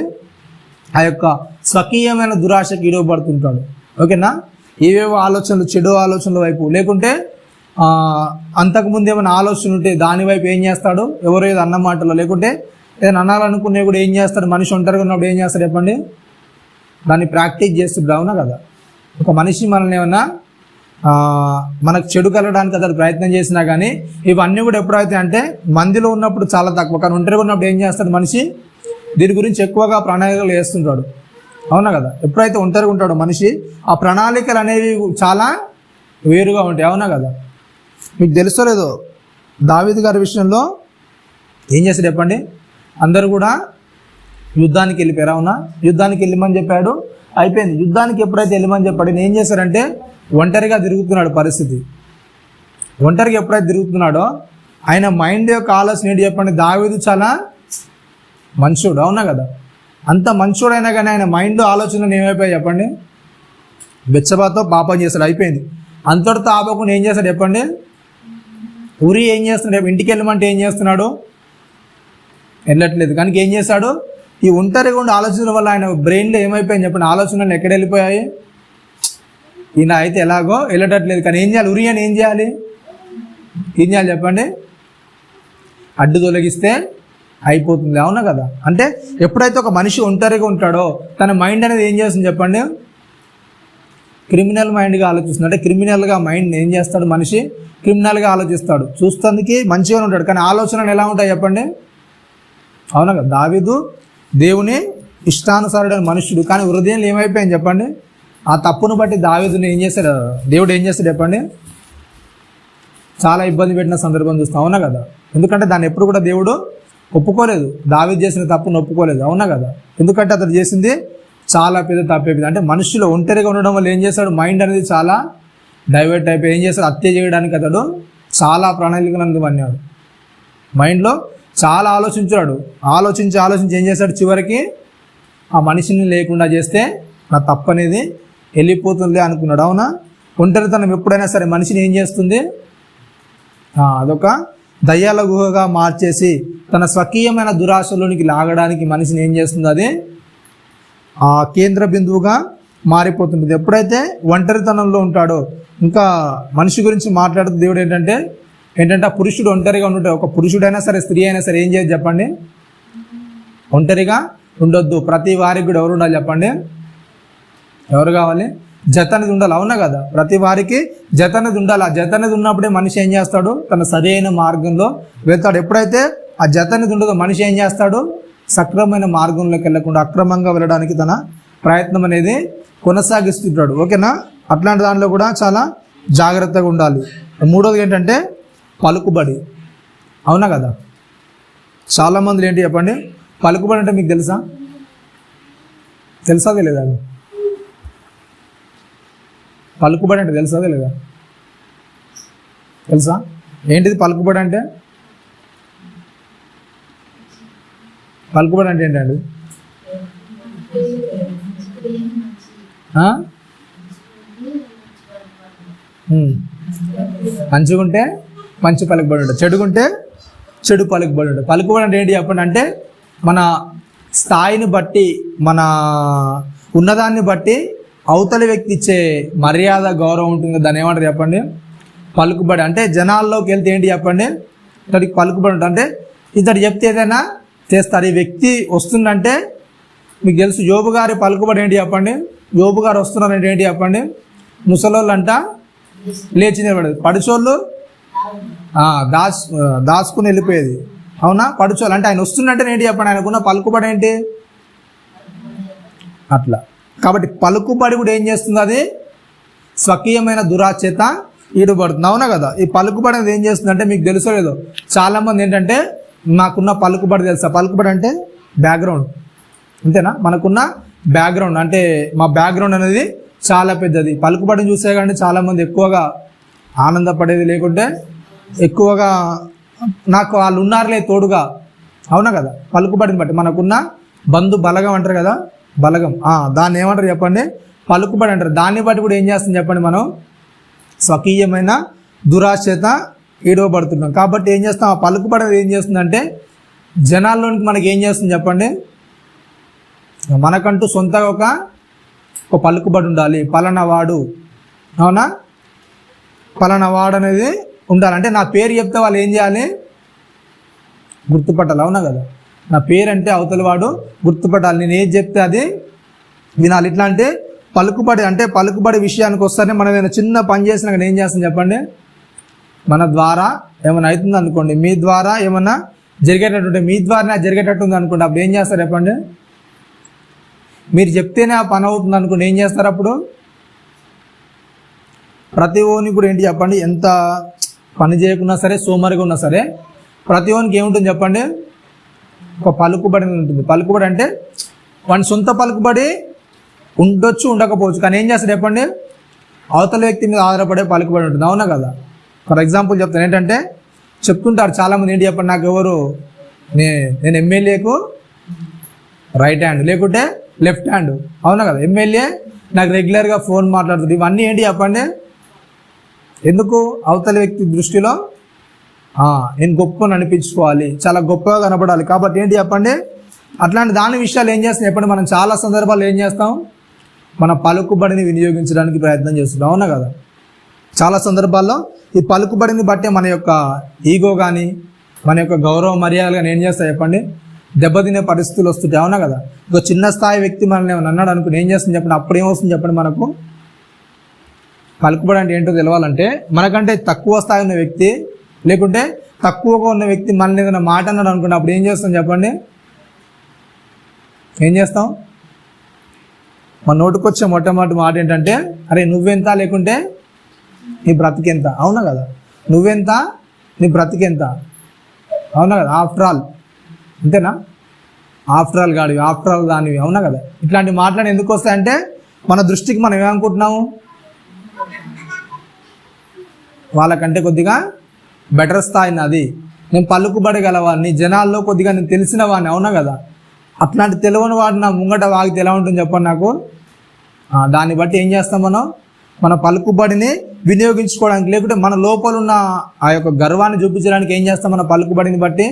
ఆ యొక్క స్వకీయమైన దురాశకి ఈడవబడుతుంటాడు. ఓకేనా? ఏవేవో ఆలోచనలు, చెడు ఆలోచనల వైపు, లేకుంటే అంతకుముందు ఏమైనా ఆలోచన ఉంటే దాని వైపు ఏం చేస్తాడు? ఎవరో ఏదో అన్న మాటలో, లేకుంటే ఏదైనా అనాలనుకునే కూడా ఏం చేస్తాడు? మనిషి ఒంటరిగా ఉన్నప్పుడు ఏం చేస్తాడు చెప్పండి? దాన్ని ప్రాక్టీస్ చేస్తుంది. అవునా కదా? ఒక మనిషి మనల్ని ఏమన్నా మనకు చెడు కలగడానికి అతడు ప్రయత్నం చేసినా కానీ ఇవన్నీ కూడా ఎప్పుడైతే అంటే మందిలో ఉన్నప్పుడు చాలా తక్కువ, కానీ ఒంటరిగా ఉన్నప్పుడు ఏం చేస్తాడు మనిషి? దీని గురించి ఎక్కువగా ప్రణాళికలు వేస్తుంటాడు. అవునా కదా? ఎప్పుడైతే ఒంటరిగా ఉంటాడో మనిషి ఆ ప్రణాళికలు అనేవి చాలా వేరుగా ఉంటాయి. అవునా కదా? మీకు తెలుసో లేదో దావీదు గారి విషయంలో ఏం చేస్తాడు చెప్పండి? అందరూ కూడా యుద్ధానికి వెళ్ళిపోయారు. అవునా? యుద్ధానికి వెళ్ళమని చెప్పాడు, అయిపోయింది. యుద్ధానికి ఎప్పుడైతే వెళ్ళమని చెప్పాడు ఏం చేశారంటే ఒంటరిగా తిరుగుతున్నాడు. పరిస్థితి ఒంటరిగా ఎప్పుడైతే తిరుగుతున్నాడో ఆయన మైండ్ యొక్క ఆలోచన ఏంటి చెప్పండి? దావీదు చాలా మంచోడు. అవునా కదా? అంత మంచోడైనా కానీ ఆయన మైండ్ ఆలోచనలు ఏమైపోయాయి చెప్పండి? బెత్షెబాతో పాపం చేస్తాడు, అయిపోయింది. అంతటితో ఆపకుండా ఏం చేస్తాడు చెప్పండి? ఉరి ఏం చేస్తున్నాడు? ఇంటికి వెళ్ళమంటే ఏం చేస్తున్నాడు? వెళ్ళట్లేదు. కానీ ఏం చేస్తాడు? ఈ ఒంటరిగా ఉండే ఆలోచనల వల్ల ఆయన బ్రెయిన్లో ఏమైపోయింది చెప్పండి? ఆలోచనలు ఎక్కడ వెళ్ళిపోయాయి? ఈయన అయితే ఎలాగో వెళ్ళటట్లేదు. కానీ ఏం చేయాలి? ఉరి అని ఏం చేయాలి చెప్పండి? అడ్డు తొలగిస్తే అయిపోతుంది. అవునా కదా? అంటే ఎప్పుడైతే ఒక మనిషి ఒంటరిగా ఉంటాడో తన మైండ్ అనేది ఏం చేస్తుంది చెప్పండి? క్రిమినల్ మైండ్గా ఆలోచిస్తుంది. అంటే క్రిమినల్గా మైండ్ ఏం చేస్తాడు మనిషి? క్రిమినల్గా ఆలోచిస్తాడు. చూస్తానికి మంచిగా ఉంటాడు, కానీ ఆలోచనలు ఎలా ఉంటాయి చెప్పండి? అవునా కదా? దావీదు దేవుని ఇష్టానుసారుడైన మనుష్యుడు, కానీ హృదయంలో ఏమైపోయింది చెప్పండి? ఆ తప్పును బట్టి దావీదుని ఏం చేస్తాడు? దేవుడు ఏం చేస్తాడు చెప్పండి? చాలా ఇబ్బంది పెట్టిన సందర్భం చూస్తాం, అవునా కదా? ఎందుకంటే దాన్ని ఎప్పుడు కూడా దేవుడు ఒప్పుకోలేదు. దావీదు చేసిన తప్పును ఒప్పుకోలేదు, అవునా కదా? ఎందుకంటే అతడు చేసింది చాలా పెద్ద తప్పైపోయింది. అంటే మనుషులు ఒంటరిగా ఉండడం వల్ల ఏం చేశాడు, మైండ్ అనేది చాలా డైవర్ట్ అయిపోయి ఏం చేశాడు, హత్య చేయడానికి అతడు చాలా ప్రణాళికలను పన్నాడు. మైండ్లో చాలా ఆలోచించి ఏం చేశాడు, చివరికి ఆ మనిషిని లేకుండా చేస్తే నా తప్పు అనేది వెళ్ళిపోతుంది అనుకున్నాడు, అవునా? ఒంటరితనం ఎప్పుడైనా సరే మనిషిని ఏం చేస్తుంది, అదొక దయ్యాల గుహగా మార్చేసి తన స్వకీయమైన దురాశలోనికి లాగడానికి మనిషిని ఏం చేస్తుంది, అది ఆ కేంద్ర బిందువుగా మారిపోతుంటుంది. ఎప్పుడైతే ఒంటరితనంలో ఉంటాడో, ఇంకా మనిషి గురించి మాట్లాడుతూ దేవుడు ఏంటంటే ఆ పురుషుడు ఒంటరిగా ఉంటుంటే, ఒక పురుషుడైనా సరే స్త్రీ అయినా సరే ఏం చేయదు చెప్పండి, ఒంటరిగా ఉండొద్దు. ప్రతి వారికి కూడా ఎవరు ఉండాలి చెప్పండి, ఎవరు కావాలి, జత అనేది ఉండాలి, అవునా కదా? ప్రతి వారికి జత అనేది ఉండాలి. ఆ జత అనేది ఉన్నప్పుడే మనిషి ఏం చేస్తాడు, తన సరైన మార్గంలో వెళ్తాడు. ఎప్పుడైతే ఆ జత అనేది ఉండదో మనిషి ఏం చేస్తాడు, సక్రమమైన మార్గంలోకి వెళ్ళకుండా అక్రమంగా వెళ్ళడానికి తన ప్రయత్నం అనేది కొనసాగిస్తుంటాడు, ఓకేనా? అట్లాంటి దాంట్లో కూడా చాలా జాగ్రత్తగా ఉండాలి. మూడోది ఏంటంటే పలుకుబడి, అవునా కదా? చాలామంది ఏంటి చెప్పండి, పలుకుబడి అంటే మీకు తెలుసా తెలియదా? పలుకుబడి అంటే తెలుసా లేదా? తెలుసా ఏంటిది పలుకుబడి అంటే? పలుకుబడి అంటే ఏంటండి? మంచిగుంటే మంచి పలుకుబడి ఉంటుంది, చెడుగుంటే చెడు పలుకుబడి ఉంటుంది. పలుకుబడి అంటే ఏంటి చెప్పండి, అంటే మన స్థాయిని బట్టి, మన ఉన్నదాన్ని బట్టి అవతలి వ్యక్తి ఇచ్చే మర్యాద గౌరవం ఉంటుంది, దాన్ని ఏమంటారు చెప్పండి, పలుకుబడి. అంటే జనాల్లోకి వెళ్తే ఏంటి చెప్పండి, ఇతడికి పలుకుబడి ఉంటుంది. అంటే ఇతడు చెప్తే ఏదైనా చేస్తారు. ఈ వ్యక్తి వస్తుందంటే మీకు తెలుసు, యోబు గారి పలుకుబడి ఏంటి చెప్పండి, యోబు గారు వస్తున్నారంటే ఏంటి చెప్పండి, ముసలోళ్ళు అంట లేచి నిలబడేది, పడుచోళ్ళు దాచుకుని వెళ్ళిపోయేది, అవునా? పడుచోళ్ళు అంటే ఆయన వస్తుందంటే ఏంటి చెప్పండి, ఆయనకున్న పలుకుబడి ఏంటి అట్లా. కాబట్టి పలుకుబడి కూడా ఏం చేస్తుంది, అది స్వకీయమైన దురాచేత ఈడుపడుతుంది, అవునా కదా? ఈ పలుకుబడి అనేది ఏం చేస్తుంది అంటే మీకు తెలుసో లేదో, చాలామంది ఏంటంటే నాకున్న పలుకుబడి తెలుసా, పలుకుబడి అంటే బ్యాక్గ్రౌండ్, అంతేనా? మనకున్న బ్యాక్గ్రౌండ్ అంటే మా బ్యాక్గ్రౌండ్ అనేది చాలా పెద్దది. పలుకుబడిని చూసే కానీ చాలామంది ఎక్కువగా ఆనందపడేది, లేకుంటే ఎక్కువగా నాకు వాళ్ళు ఉన్నారులే తోడుగా, అవునా కదా? పలుకుబడిని బట్టి మనకున్న బంధు బలగం అంటారు కదా, బలగం, దాన్ని ఏమంటారు చెప్పండి, పలుకుబడి అంటారు. దాన్ని బట్టి కూడా ఏం చేస్తుంది చెప్పండి, మనం స్వకీయమైన దురాశత ఈడవబడుతున్నాం. కాబట్టి ఏం చేస్తాం, ఆ పలుకుబడి ఏం చేస్తుందంటే జనాల్లోనికి మనకి ఏం చేస్తుంది చెప్పండి, మనకంటూ సొంతగా ఒక పలుకుబడి ఉండాలి. పలానా వాడు, అవునా, పలానా వాడు అనేది ఉండాలంటే నా పేరు చెప్తే వాళ్ళు ఏం చేయాలి, గుర్తుపట్టాలి, అవునా కదా? నా పేరు అంటే అవతల వాడు గుర్తుపట్టాలి, నేను ఏది చెప్తే అది వినాలి. ఇట్లా అంటే పలుకుబడి. అంటే పలుకుబడి విషయానికి వస్తేనే మనం ఏదైనా చిన్న పని చేసినా కానీ ఏం చేస్తాం చెప్పండి, మన ద్వారా ఏమైనా అవుతుంది అనుకోండి, మీ ద్వారా ఏమన్నా జరిగేటట్టుంటే, మీ ద్వారా జరిగేటట్టు ఉంది అనుకోండి, అప్పుడు ఏం చేస్తారు చెప్పండి, మీరు చెప్తేనే ఆ పని అవుతుంది అనుకోండి, ఏం చేస్తారు అప్పుడు? ప్రతి ఓనికి కూడా ఏంటి చెప్పండి, ఎంత పని చేయకున్నా సరే, సోమరిగా ఉన్నా సరే, ప్రతి ఓనికి ఏముంటుంది చెప్పండి, ఒక పలుకుబడి ఉంటుంది. పలుకుబడి అంటే వాడి సొంత పలుకుబడి ఉండొచ్చు, ఉండకపోవచ్చు, కానీ ఏం చేస్తారు చెప్పండి, అవతల వ్యక్తి మీద ఆధారపడే పలుకుబడి ఉంటుంది, అవునా కదా? ఫర్ ఎగ్జాంపుల్ చెప్తాను, ఏంటంటే చెప్తుంటారు చాలామంది ఏంటి చెప్పండి, నాకు ఎవరు నేను ఎమ్మెల్యేకు రైట్ హ్యాండ్ లేకుంటే లెఫ్ట్ హ్యాండ్, అవునా కదా? ఎమ్మెల్యే నాకు రెగ్యులర్గా ఫోన్ మాట్లాడుతుంది. ఇవన్నీ ఏంటి చెప్పండి, ఎందుకు? అవతల వ్యక్తి దృష్టిలో నేను గొప్పని అనిపించుకోవాలి, చాలా గొప్పగా కనపడాలి. కాబట్టి ఏంటి చెప్పండి, అట్లాంటి దాని విషయాలు ఏం చేస్తాం చెప్పండి, మనం చాలా సందర్భాలు ఏం చేస్తాం, మన పలుకుబడిని వినియోగించడానికి ప్రయత్నం చేస్తున్నాం, అవునా కదా? చాలా సందర్భాల్లో ఈ పలుకుబడిని బట్టే మన యొక్క ఈగో కానీ, మన యొక్క గౌరవ మర్యాదలు కానీ ఏం చేస్తాయి చెప్పండి, దెబ్బతినే పరిస్థితులు వస్తుంటాయి, అవునా కదా? ఒక చిన్న స్థాయి వ్యక్తి మనల్ని ఏమైనా అన్నాడు అనుకుని ఏం చేస్తుంది చెప్పండి, అప్పుడు ఏమొస్తుంది చెప్పండి, మనకు పలుకుబడి అంటే ఏంటో తెలవాలంటే, మనకంటే తక్కువ స్థాయి ఉన్న వ్యక్తి లేకుంటే తక్కువగా ఉన్న వ్యక్తి మనల్ని ఏదైనా మాట అన్నాడు అనుకుంటే అప్పుడు ఏం చేస్తాం చెప్పండి, ఏం చేస్తాం? మన నోటికొచ్చే మొట్టమొదటి మాట ఏంటంటే, అరే నువ్వెంత లేకుంటే నీ బ్రతికెంత, అవునా కదా? నువ్వెంత, నీ బ్రతికెంత. అవునా కదా? ఆఫ్టర్ ఆల్, అంతేనా? ఆఫ్టర్ ఆల్ గాడివి, ఆఫ్టర్ ఆల్ దానివి. అవునా కదా? ఇట్లాంటి మాటలు ఎందుకు వస్తాయంటే మన దృష్టికి మనం ఏమనుకుంటున్నాము, వాళ్ళకంటే కొద్దిగా బెటర్ స్థాయి నాది, నేను పలుకుబడగలవాడిని, జనాల్లో కొద్దిగా నేను తెలిసిన వాడిని. అవునా కదా? అట్లాంటి తెలియని వాడు నా ముంగట వాగితే ఎలా ఉంటుంది చెప్పండి నాకు. దాన్ని బట్టి ఏం చేస్తాం మనం, మన పలుకుబడిని వినియోగించుకోవడానికి, లేకుంటే మన లోపల ఉన్న ఆ యొక్క గర్వాన్ని చూపించడానికి ఏం చేస్తాం, మన పలుకుబడిని బట్టి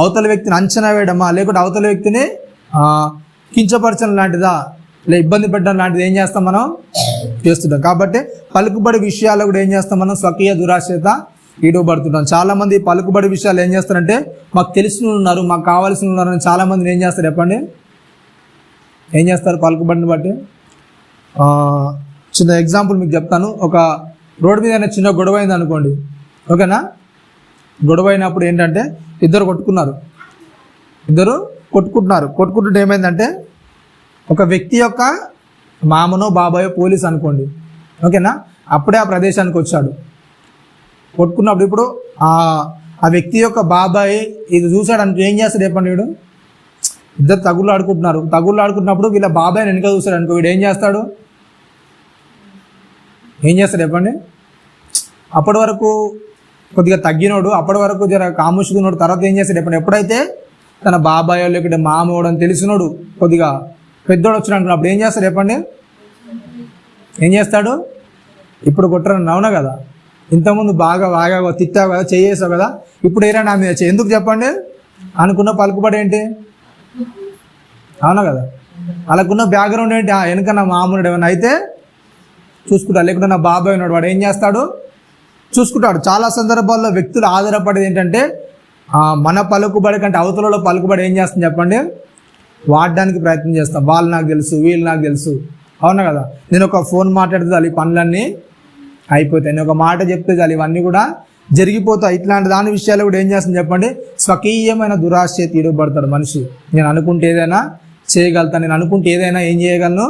అవతల వ్యక్తిని అంచనా వేయడమా, లేకుంటే అవతల వ్యక్తిని కించపరచడం లాంటిదా, ఇబ్బంది పెట్టడం లాంటిది ఏం చేస్తాం మనం చేస్తుంటాం. కాబట్టి పలుకుబడి విషయాల్లో కూడా ఏం చేస్తాం మనం, స్వకీయ దురాశత ఈడవబడుతుంటాం. చాలామంది పలుకుబడి విషయాలు ఏం చేస్తారంటే, మాకు తెలిసిన ఉన్నారు, మాకు కావాల్సిన ఉన్నారని చాలామంది ఏం చేస్తారు చెప్పండి, ఏం చేస్తారు పలుకుబడిని బట్టి. చిన్న ఎగ్జాంపుల్ మీకు చెప్తాను. ఒక రోడ్డు మీద చిన్న గొడవ అయింది అనుకోండి, ఓకేనా? గొడవ అయినప్పుడు ఏంటంటే ఇద్దరు కొట్టుకుంటుంటే ఏమైందంటే, ఒక వ్యక్తి యొక్క మామనో బాబాయో పోలీస్ అనుకోండి, ఓకేనా? అప్పుడే ఆ ప్రదేశానికి వచ్చాడు. కొట్టుకున్నప్పుడు ఇప్పుడు ఆ వ్యక్తి యొక్క బాబాయ్ ఇది చూశాడు అనుకో, ఏం చేస్తాడు చెప్పండి, వీడు ఇద్దరు తగుళ్ళు ఆడుకుంటున్నప్పుడు వీళ్ళ బాబాయ్ వెనుక చూశాడు అనుకో, వీడు ఏం చేస్తాడు చెప్పండి. అప్పటి వరకు కొద్దిగా తగ్గినోడు, అప్పటి వరకు జర కాముషుకున్నాడు, తర్వాత ఏం చేస్తాడు చెప్పండి, ఎప్పుడైతే తన బాబాయో లేకుంటే మామోడని తెలిసినోడు కొద్దిగా పెద్దోడు వచ్చిన అనుకున్నప్పుడు అప్పుడు ఏం చేస్తాడు చెప్పండి, ఏం చేస్తాడు, ఇప్పుడు కొట్టరని. అవునా కదా? ఇంతకుముందు బాగా తిట్టావు కదా, చేసావు కదా, ఇప్పుడు ఏరా నా మీద ఎందుకు చెప్పండి అనుకున్న పలుకుబడి ఏంటి. అవునా కదా? అలాకున్న బ్యాక్గ్రౌండ్ ఏంటి, వెనక నా మామూలుడు ఏమైనా అయితే చూసుకుంటాడు, లేకుంటే నా బాబాయ్ ఉన్నాడు, వాడు ఏం చేస్తాడు చూసుకుంటాడు. చాలా సందర్భాల్లో వ్యక్తులు ఆధారపడేది ఏంటంటే, మన పలుకుబడి కంటే అవతలలో పలుకుబడి ఏం చేస్తుంది చెప్పండి, వాడడానికి ప్రయత్నం చేస్తాం. వాళ్ళు నాకు తెలుసు, వీళ్ళు నాకు తెలుసు. అవునా కదా? నేను ఒక ఫోన్ మాట్లాడితే చాలు ఈ పనులన్నీ అయిపోతాయి, నేను ఒక మాట చెప్తే చాలు ఇవన్నీ కూడా జరిగిపోతాయి. ఇట్లాంటి దాని విషయాలు కూడా ఏం చేస్తుంది చెప్పండి, స్వకీయమైన దురాశ తీయబడతాడు మనిషి. నేను అనుకుంటే ఏదైనా చేయగలుగుతాను, నేను అనుకుంటే ఏదైనా ఏం చేయగలను,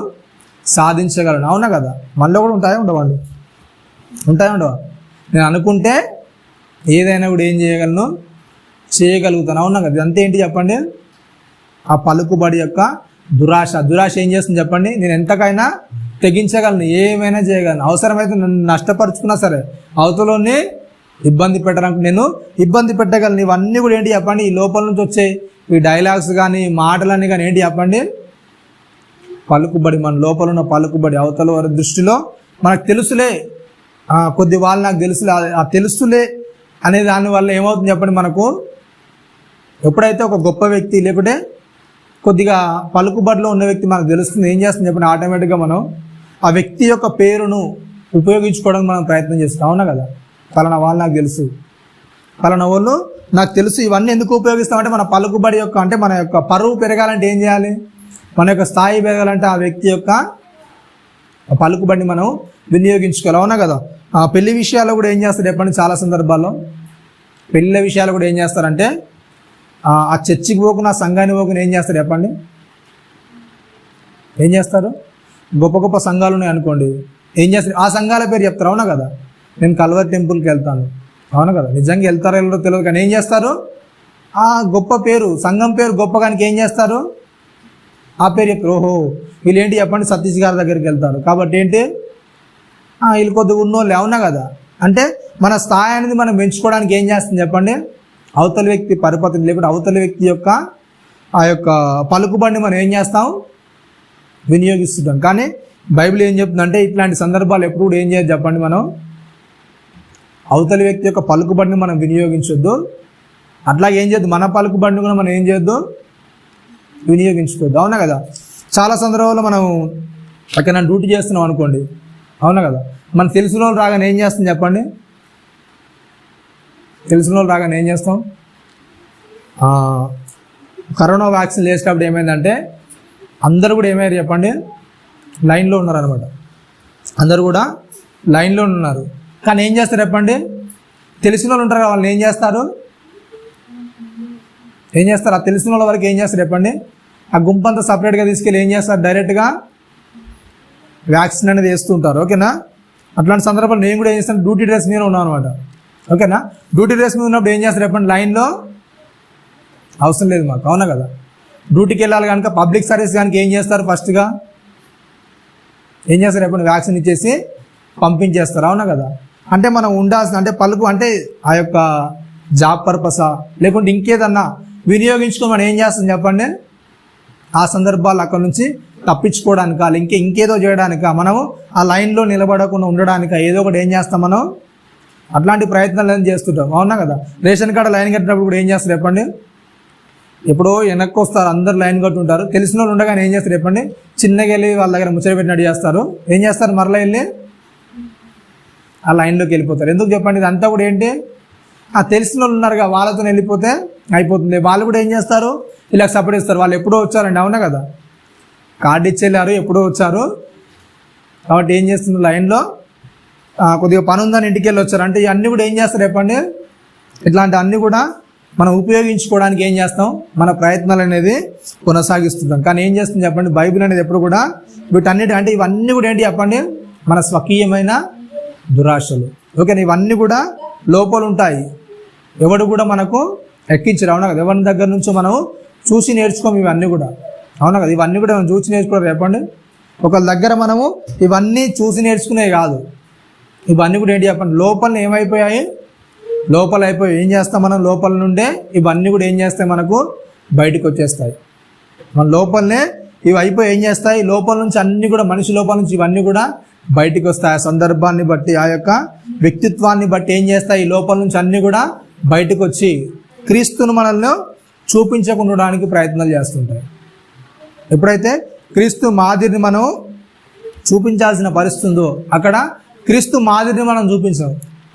సాధించగలను. అవునా కదా? మనలో కూడా ఉండవా? నేను అనుకుంటే ఏదైనా కూడా ఏం చేయగలుగుతాను. అవునా కదా? ఇదంతా ఏంటి చెప్పండి, ఆ పలుకుబడి యొక్క దురాశ ఏం చేస్తుంది చెప్పండి, నేను ఎంతకైనా తెగించగలను, ఏమైనా చేయగలను, అవసరమైతే నన్ను నష్టపరుచుకున్నా సరే అవతలని ఇబ్బంది పెట్టడానికి నేను ఇబ్బంది పెట్టగలను. ఇవన్నీ కూడా ఏంటి చెప్పండి, ఈ లోపల నుంచి వచ్చే ఈ డైలాగ్స్ కానీ మాటలన్నీ కానీ ఏంటి చెప్పండి, పలుకుబడి. మన లోపల ఉన్న పలుకుబడి అవతల వారి దృష్టిలో మనకు తెలుసులే, కొద్ది వాళ్ళు నాకు తెలుసులే, ఆ తెలుసులే అనే దానివల్ల ఏమవుతుంది చెప్పండి, మనకు ఎప్పుడైతే ఒక గొప్ప వ్యక్తి లేకుంటే కొద్దిగా పలుకుబడిలో ఉన్న వ్యక్తి మనకు తెలుస్తుంది, ఏం చేస్తుంది చెప్పండి, ఆటోమేటిక్గా మనం ఆ వ్యక్తి యొక్క పేరును ఉపయోగించుకోవడానికి మనం ప్రయత్నం చేస్తాం. అవునా కదా? పలానా వాళ్ళు నాకు తెలుసు, పలానా వాళ్ళు నాకు తెలుసు. ఇవన్నీ ఎందుకు ఉపయోగిస్తామంటే మన పలుకుబడి యొక్క, అంటే మన యొక్క పరువు పెరగాలంటే ఏం చేయాలి, మన యొక్క స్థాయి పెరగాలంటే ఆ వ్యక్తి యొక్క పలుకుబడిని మనం వినియోగించుకోవాలి. అవునా కదా? పెళ్లి విషయాల్లో కూడా ఏం చేస్తారు చెప్పండి, చాలా సందర్భాల్లో పెళ్ళిళ్ళ విషయాలు కూడా ఏం చేస్తారంటే, ఆ చర్చికి పోకున్న సంఘానికి పోకుని ఏం చేస్తారు చెప్పండి, ఏం చేస్తారు, గొప్ప గొప్ప సంఘాలు ఉన్నాయి అనుకోండి, ఏం చేస్తారు, ఆ సంఘాల పేరు చెప్తారు. అవునా కదా? నేను కల్వర్ టెంపుల్కి వెళ్తాను. అవునా కదా? నిజంగా వెళ్తారో వెళ్ళరో తెలియదు, కానీ ఏం చేస్తారు, ఆ గొప్ప పేరు, సంఘం పేరు గొప్పగానికి ఏం చేస్తారు, ఆ పేరు చెప్తారు. ఓహో వీళ్ళు ఏంటి చెప్పండి, సతీష్ గారి దగ్గరికి వెళ్తారు కాబట్టి ఏంటి, వీళ్ళు కొద్దిగా ఉన్నోళ్ళు. అవునా కదా? అంటే మన స్థాయి అనేది మనం పెంచుకోవడానికి ఏం చేస్తుంది చెప్పండి, అవతల వ్యక్తి పరిపతిని లేకుంటే అవతల వ్యక్తి యొక్క ఆ యొక్క పలుకుబడిని మనం ఏం చేస్తాం, వినియోగిస్తుంటాం. కానీ బైబిల్ ఏం చెప్తుందంటే, ఇట్లాంటి సందర్భాలు ఎప్పుడు కూడా ఏం చేయదు చెప్పండి, మనం అవతల వ్యక్తి యొక్క పలుకుబడిని మనం వినియోగించొద్దు. అట్లాగే ఏం చేయొద్దు, మన పలుకుబడిని కూడా మనం ఏం చేయొద్దు, వినియోగించుకోవద్దు. అవునా కదా? చాలా సందర్భాల్లో మనం అక్కడ డ్యూటీ చేస్తున్నాం అనుకోండి. అవునా కదా? మన తెలిసిన వాళ్ళు రాగానే ఏం చేస్తాం చెప్పండి, ఏం చేస్తాం, కరోనా వ్యాక్సిన్ వేసేటప్పుడు ఏమైందంటే అందరూ కూడా ఏమయ్యారు చెప్పండి, లైన్లో ఉన్నారనమాట. అందరూ కూడా లైన్లో ఉన్నారు. కానీ ఏం చేస్తారు చెప్పండి, తెలిసిన వాళ్ళు ఉంటారు కదా, వాళ్ళని ఏం చేస్తారు, ఆ తెలిసిన వాళ్ళ వరకు ఏం చేస్తారు చెప్పండి, ఆ గుంపు అంతా సపరేట్గా తీసుకెళ్ళి ఏం చేస్తారు, డైరెక్ట్గా వ్యాక్సిన్ అనేది వేస్తుంటారు. ఓకేనా? అట్లాంటి సందర్భాలు నేను కూడా ఏం చేస్తాను, డ్యూటీ డ్రెస్ మీద ఉన్నాను అనమాట. ఓకేనా. డ్యూటీ రేస్ మీద ఉన్నప్పుడు ఏం చేస్తారు చెప్పండి, లైన్లో అవసరం లేదు మాకు, అవునా కదా. డ్యూటీకి వెళ్ళాలి కనుక పబ్లిక్ సర్వీస్ కనుక ఏం చేస్తారు, ఫస్ట్గా ఏం చేస్తారు చెప్పండి, వ్యాక్సిన్ ఇచ్చేసి పంపించేస్తారు, అవునా కదా. అంటే మనం ఉండాల్సిన అంటే పలుకు అంటే ఆ యొక్క జాబ్ పర్పసా లేకుంటే ఇంకేదన్నా వినియోగించుకొని మనం ఏం చేస్తాం చెప్పండి, ఆ సందర్భాలు అక్కడ నుంచి తప్పించుకోవడానికా ఇంకేదో చేయడానికా, మనము ఆ లైన్లో నిలబడకుండా ఉండడానికా ఏదో ఒకటి ఏం చేస్తాం మనం, అట్లాంటి ప్రయత్నాలు చేస్తుంటాం, అవునా కదా. రేషన్ కార్డు లైన్ కట్టినప్పుడు కూడా ఏం చేస్తారు చెప్పండి, ఎప్పుడో వెనక్కి వస్తారు, అందరు లైన్ కట్టుంటారు, తెలిసిన వాళ్ళు ఉండగానే ఏం చేస్తారు చెప్పండి, చిన్నగా వెళ్ళి వాళ్ళ దగ్గర ముచ్చట పెట్టినట్టు చేస్తారు, ఏం చేస్తారు మరలా వెళ్ళి ఆ లైన్లోకి వెళ్ళిపోతారు. ఎందుకు చెప్పండి, ఇదంతా కూడా ఏంటి, ఆ తెలిసిన వాళ్ళు ఉన్నారుగా వాళ్ళతో వెళ్ళిపోతే అయిపోతుంది. వాళ్ళు కూడా ఏం చేస్తారు, ఇలా సపోర్ట్ ఇస్తారు, వాళ్ళు ఎప్పుడో వచ్చారండి, అవునా కదా, కార్డు ఇచ్చేళ్ళారు ఎప్పుడో వచ్చారు కాబట్టి ఏం చేస్తుంది, లైన్లో కొద్దిగా పని ఉందని ఇంటికి వెళ్ళి వచ్చారు అంటే ఇవన్నీ కూడా ఏం చేస్తారు చెప్పండి, ఇట్లాంటి అన్నీ కూడా మనం ఉపయోగించుకోవడానికి ఏం చేస్తాం, మన ప్రయత్నాలు అనేది కొనసాగిస్తుంటాం. కానీ ఏం చేస్తుంది చెప్పండి, బైబిల్ అనేది ఎప్పుడు కూడా వీటన్నిటి అంటే ఇవన్నీ కూడా ఏంటి చెప్పండి, మన స్వకీయమైన దురాశలు. ఓకేనా, ఇవన్నీ కూడా లోపల ఉంటాయి, ఎవడు కూడా మనకు ఎక్కించరు, అవునా కదా. ఎవరి దగ్గర నుంచో మనం చూసి నేర్చుకోము ఇవన్నీ కూడా, అవునా కదా. ఇవన్నీ కూడా మనం చూసి నేర్చుకోవడం చెప్పండి, ఒకళ్ళ దగ్గర మనము ఇవన్నీ చూసి నేర్చుకునేవి కాదు, ఇవన్నీ కూడా ఏంటి చెప్పండి, లోపల ఏమైపోయాయి, లోపల అయిపోయి ఏం చేస్తాం మనం, లోపల నుండే ఇవన్నీ కూడా ఏం చేస్తాయి మనకు బయటకు వచ్చేస్తాయి. మన లోపలనే ఇవి అయిపోయి ఏం చేస్తాయి, లోపల నుంచి అన్నీ కూడా మనిషి లోపల నుంచి ఇవన్నీ కూడా బయటికి వస్తాయి. ఆ సందర్భాన్ని బట్టి ఆ యొక్క వ్యక్తిత్వాన్ని బట్టి ఏం చేస్తాయి, లోపల నుంచి అన్నీ కూడా బయటకు వచ్చి క్రీస్తును మనల్ని చూపించకుండడానికి ప్రయత్నాలు చేస్తుంటాయి. ఎప్పుడైతే క్రీస్తు మాదిరిని మనం చూపించాల్సిన పరిస్థితి ఉందో అక్కడ క్రీస్తు మాదిరిని మనం చూపించాం,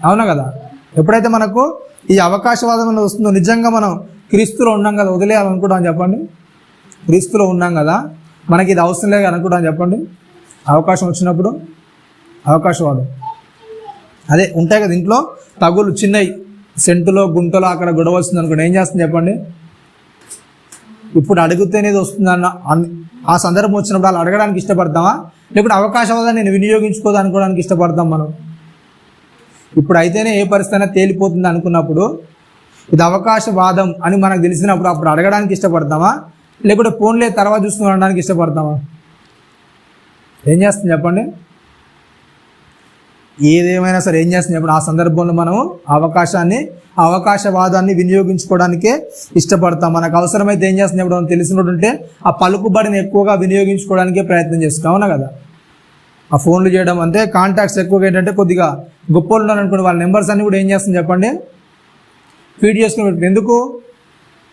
అవునా కదా. ఎప్పుడైతే మనకు ఈ అవకాశవాదం వస్తుందో, నిజంగా మనం క్రీస్తులో ఉన్నాం కదా, వదిలేయాలనుకుంటాం చెప్పండి, క్రీస్తులో ఉన్నాం కదా మనకి ఇది అవసరం లేదు అనుకుంటాం చెప్పండి, అవకాశం వచ్చినప్పుడు అవకాశవాదం అదే ఉంటాయి కదా, ఇంట్లో తగులు చిన్నవి సెంటులో గుంటలో అక్కడ గొడవ వస్తుంది అనుకోండి, ఏం చేస్తుంది చెప్పండి, ఇప్పుడు అడిగితేనేది వస్తుందన్న ఆ సందర్భం వచ్చినప్పుడు వాళ్ళు అడగడానికి ఇష్టపడతామా, లేకపోతే అవకాశవాదాన్ని నేను వినియోగించుకోదనుకోవడానికి ఇష్టపడతాం మనం. ఇప్పుడు అయితేనే ఏ పరిస్థితి అయినా తేలిపోతుంది అనుకున్నప్పుడు ఇది అవకాశవాదం అని మనకు తెలిసినప్పుడు అప్పుడు అడగడానికి ఇష్టపడతామా, లేకుంటే ఫోన్లే తర్వాత చూసుకుని అనడానికి ఇష్టపడతామా, ఏం చేస్తుంది చెప్పండి. ఏదేమైనా సరే ఏం చేస్తుంది చెప్పండి, ఆ సందర్భంలో మనం అవకాశవాదాన్ని వినియోగించుకోవడానికే ఇష్టపడతాం. మనకు అవసరమైతే ఏం చేస్తుంది చెప్పడం తెలిసినట్టు ఉంటే ఆ పలుకుబడిని ఎక్కువగా వినియోగించుకోవడానికే ప్రయత్నం చేస్తాం, అవునా కదా. ఆ ఫోన్లు చేయడం అంటే కాంటాక్ట్స్ ఎక్కువగా ఏంటంటే కొద్దిగా గొప్పలు ఉన్నారనుకోండి, వాళ్ళ నెంబర్స్ అన్నీ కూడా ఏం చేస్తుంది చెప్పండి, ఫీడ్ చేసుకుని ఎందుకు,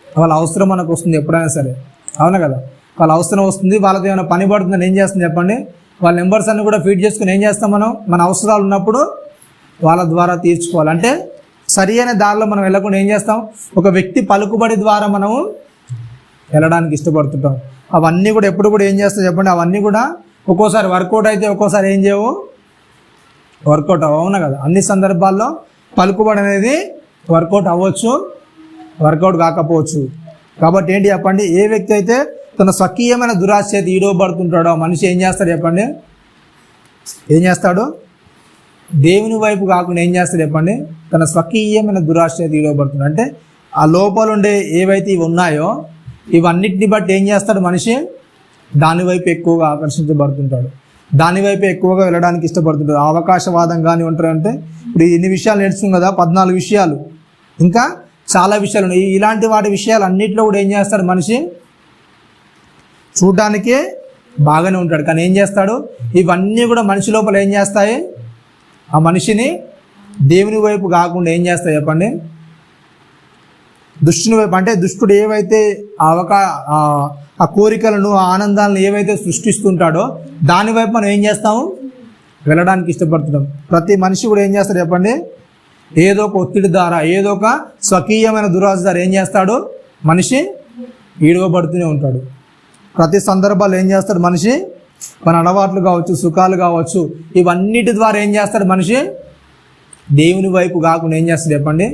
వాళ్ళ అవసరం మనకు వస్తుంది ఎప్పుడైనా సరే, అవునా కదా. వాళ్ళ అవసరం వస్తుంది, వాళ్ళతో ఏమైనా పని పడుతుందని ఏం చేస్తుంది చెప్పండి, వాళ్ళ నెంబర్స్ అన్నీ కూడా ఫీడ్ చేసుకుని ఏం చేస్తాం మనం, మన అవసరాలు ఉన్నప్పుడు వాళ్ళ ద్వారా తీర్చుకోవాలి. అంటే సరి అయిన దారిలో మనం వెళ్ళకుండా ఏం చేస్తాం, ఒక వ్యక్తి పలుకుబడి ద్వారా మనము వెళ్ళడానికి ఇష్టపడుతుంటాం. అవన్నీ కూడా ఎప్పుడు కూడా ఏం చేస్తాం చెప్పండి, అవన్నీ కూడా ఒక్కోసారి వర్కౌట్ అయితే ఒక్కోసారి ఏం చేయవు, వర్కౌట్ అవునా కదా. అన్ని సందర్భాల్లో పలుకుబడి అనేది వర్కౌట్ అవ్వచ్చు, వర్కౌట్ కాకపోవచ్చు. కాబట్టి ఏంటి చెప్పండి, ఏ వ్యక్తి అయితే తన స్వకీయమైన దురాశ చేతి ఈడవబడుతుంటాడో మనిషి ఏం చేస్తాడు చెప్పండి, ఏం చేస్తాడు, దేవుని వైపు కాకుండా ఏం చేస్తాడు చెప్పండి, తన స్వకీయమైన దురాశ చేతి ఈడవబడుతున్నాడు. అంటే ఆ లోపల ఉండే ఏవైతే ఇవి ఉన్నాయో ఇవన్నిటిని బట్టి ఏం చేస్తాడు మనిషి, దానివైపు ఎక్కువగా ఆకర్షించబడుతుంటాడు, దానివైపు ఎక్కువగా వెళ్ళడానికి ఇష్టపడుతుంటాడు. అవకాశవాదం కానీ ఉంటారంటే ఇప్పుడు ఇన్ని విషయాలు నేర్చుకున్నాం కదా, 14 విషయాలు, ఇంకా చాలా విషయాలు ఉన్నాయి. ఇలాంటి వాటి విషయాలు అన్నింటిలో కూడా ఏం చేస్తాడు మనిషి, చూడ్డానికే బాగానే ఉంటాడు కానీ ఏం చేస్తాడు, ఇవన్నీ కూడా మనిషి లోపల ఏం చేస్తాయి, ఆ మనిషిని దేవుని వైపు కాకుండా ఏం చేస్తాయి చెప్పండి, దుష్టుని వైపు. అంటే దుష్టుడు ఏవైతే ఆ కోరికలను ఆ ఆనందాలను ఏవైతే సృష్టిస్తుంటాడో దానివైపు మనం ఏం చేస్తాము, వెళ్ళడానికి ఇష్టపడుతున్నాం. ప్రతి మనిషి కూడా ఏం చేస్తాడు చెప్పండి, ఏదో ఒక ఒత్తిడి ద్వారా ఏదో ఒక స్వకీయమైన దురాశ ద్వారా ఏం చేస్తాడు మనిషి, ఈడవబడుతూనే ఉంటాడు. ప్రతి సందర్భాల్లో ఏం చేస్తాడు మనిషి, మన అలవాట్లు కావచ్చు, సుఖాలు కావచ్చు, ఇవన్నిటి ద్వారా ఏం చేస్తాడు మనిషి, దేవుని వైపు కాకుండా ఏం చేస్తాడు చెప్పండి,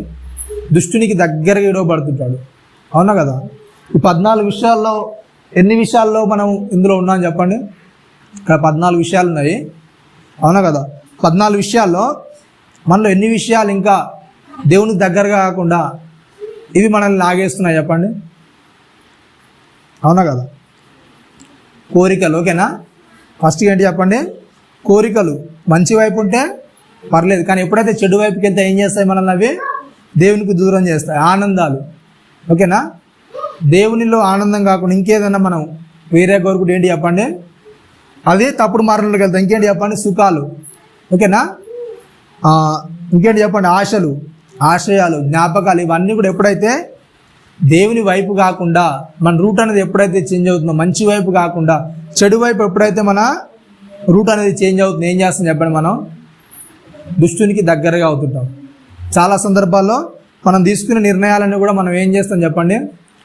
దుష్టునికి దగ్గరగా ఈడవబడుతుంటాడు, అవునా కదా. ఈ 14 విషయాల్లో ఎన్ని విషయాల్లో మనం ఇందులో ఉన్నాం చెప్పండి, ఇక్కడ 14 విషయాలు ఉన్నాయి, అవునా కదా. 14 విషయాల్లో మనలో ఎన్ని విషయాలు ఇంకా దేవునికి దగ్గరగా కాకుండా ఇవి మనల్ని లాగేస్తున్నాయి చెప్పండి, అవునా కదా? కోరికలు, ఓకేనా? ఫస్ట్ ఏంటి చెప్పండి? కోరికలు మంచి వైపు ఉంటే పర్లేదు, కానీ ఎప్పుడైతే చెడు వైపుకి వెళ్తే ఏం చేస్తాయి మనల్ని? అవి దేవునికి దూరం చేస్తాయి. ఆనందాలు, ఓకేనా? దేవునిలో ఆనందం కాకుండా ఇంకేదన్నా మనం వేరే కోరుకుంటే ఏంటి చెప్పండి? అదే తప్పుడు మార్గంలోకి వెళ్తాం. ఇంకేంటి చెప్పండి? సుఖాలు, ఓకేనా? ఇంకేంటి చెప్పండి? ఆశలు, ఆశయాలు, జ్ఞాపకాలు, ఇవన్నీ కూడా ఎప్పుడైతే దేవుని వైపు కాకుండా మన రూట్ అనేది ఎప్పుడైతే చేంజ్ అవుతుందో, మంచి వైపు కాకుండా చెడు వైపు ఎప్పుడైతే మన రూట్ అనేది చేంజ్ అవుతుంది, ఏం చేస్తాం చెప్పండి? మనం దుష్టునికి దగ్గరగా అవుతుంటాం. చాలా సందర్భాల్లో మనం తీసుకునే నిర్ణయాలన్నీ కూడా మనం ఏం చేస్తాం చెప్పండి?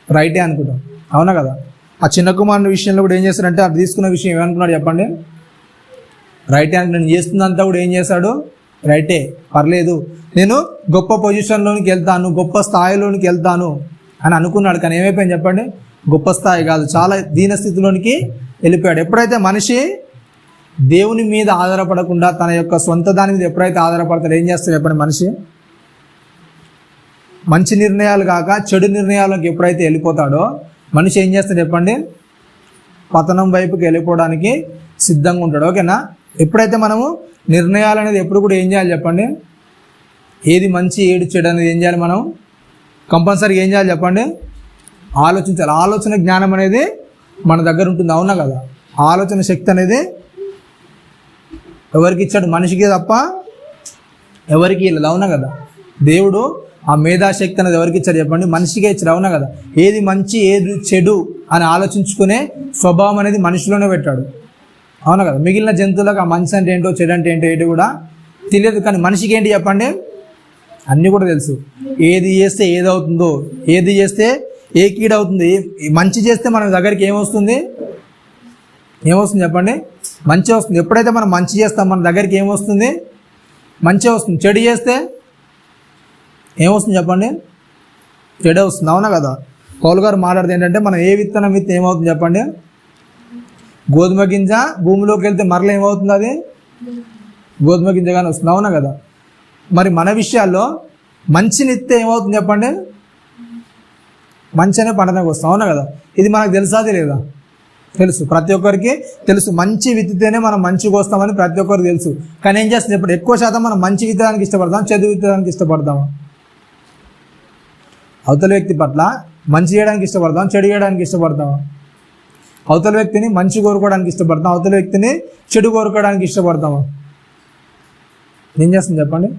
రైటే అనుకుంటాం, అవునా కదా? ఆ చిన్న కుమారుని విషయంలో కూడా ఏం చేస్తాడంటే, అది తీసుకున్న విషయం ఏమనుకున్నాడు చెప్పండి? రైటే అని. నేను చేస్తుందంతా కూడా ఏం చేశాడు? రైటే, పర్లేదు, నేను గొప్ప పొజిషన్లోనికి వెళ్తాను, గొప్ప స్థాయిలోనికి వెళ్తాను అని అనుకున్నాడు. కానీ ఏమైపోయింది చెప్పండి? గొప్ప స్థాయి కాదు, చాలా దీనస్థితిలోనికి వెళ్ళిపోయాడు. ఎప్పుడైతే మనిషి దేవుని మీద ఆధారపడకుండా తన యొక్క సొంత దాని మీద ఎప్పుడైతే ఆధారపడతాడో ఏం చేస్తాడు చెప్పండి? మనిషి మంచి నిర్ణయాలు కాక చెడు నిర్ణయాలకు ఎప్పుడైతే వెళ్ళిపోతాడో మనిషి ఏం చేస్తాడు చెప్పండి? పతనం వైపుకి వెళ్ళిపోవడానికి సిద్ధంగా ఉంటాడు, ఓకేనా? ఎప్పుడైతే మనము నిర్ణయాలు అనేది ఎప్పుడు కూడా ఏం చేయాలి చెప్పండి? ఏది మంచి ఏది చెడు అనేది ఏం చేయాలి? మనం కంపల్సరీగా ఏం చేయాలి చెప్పండి? ఆలోచించాలి. ఆలోచన జ్ఞానం అనేది మన దగ్గర ఉంటుంది, అవునా కదా? ఆలోచన శక్తి అనేది ఎవరికి ఇచ్చాడు? మనిషికి తప్ప ఎవరికి లేదు, అవునా కదా? దేవుడు ఆ మేధాశక్తి అనేది ఎవరికి ఇచ్చాడు చెప్పండి? మనిషికే ఇచ్చాడు, అవునా కదా? ఏది మంచి ఏది చెడు అని ఆలోచించుకునే స్వభావం అనేది మనిషిలోనే పెట్టాడు, అవునా కదా? మిగిలిన జంతువులకు ఆ మంచి అంటే ఏంటో చెడు అంటే ఏంటో ఏంటి కూడా తెలియదు, కానీ మనిషికి ఏంటి చెప్పండి? అన్నీ కూడా తెలుసు. ఏది చేస్తే ఏదవుతుందో, ఏది చేస్తే ఏ కీడవుతుంది. మంచి చేస్తే మన దగ్గరికి ఏమొస్తుంది? ఏమొస్తుంది చెప్పండి? మంచి వస్తుంది. ఎప్పుడైతే మనం మంచి చేస్తాం మన దగ్గరికి ఏమొస్తుంది? మంచి వస్తుంది. చెడు చేస్తే ఏమొస్తుంది చెప్పండి? చెడే వస్తుంది, అవునా కదా? పౌలు గారు మాట్లాడితే ఏంటంటే, మనం ఏ విత్తనం విత్తే ఏమవుతుంది చెప్పండి? గోధుమ గింజ భూమిలోకి వెళ్తే మరల ఏమవుతుంది? అది గోధుమ గింజగానే వస్తుంది, అవునా కదా? మరి మన విషయాల్లో మంచిని ఇస్తే ఏమవుతుంది చెప్పండి? మంచి అనే పంటకు వస్తాం, అవునా కదా? ఇది మనకు తెలుసా తెలియదా? తెలుసు, ప్రతి ఒక్కరికి తెలుసు. మంచి విత్తితేనే మనం మంచిగా వస్తామని ప్రతి ఒక్కరికి తెలుసు. కానీ ఏం చేస్తుంది? ఇప్పుడు ఎక్కువ శాతం మనం మంచి విత్తడానికి ఇష్టపడతాం, చెడు విత్తడానికి ఇష్టపడతాము. అవతల వ్యక్తి పట్ల మంచి చేయడానికి ఇష్టపడతాం, చెడు చేయడానికి ఇష్టపడతాం. అవతల వ్యక్తిని మంచి కోరుకోవడానికి ఇష్టపడతాం, అవతల వ్యక్తిని చెడు కోరుకోవడానికి ఇష్టపడతాము. ఏం చేస్తుంది చెప్పండి?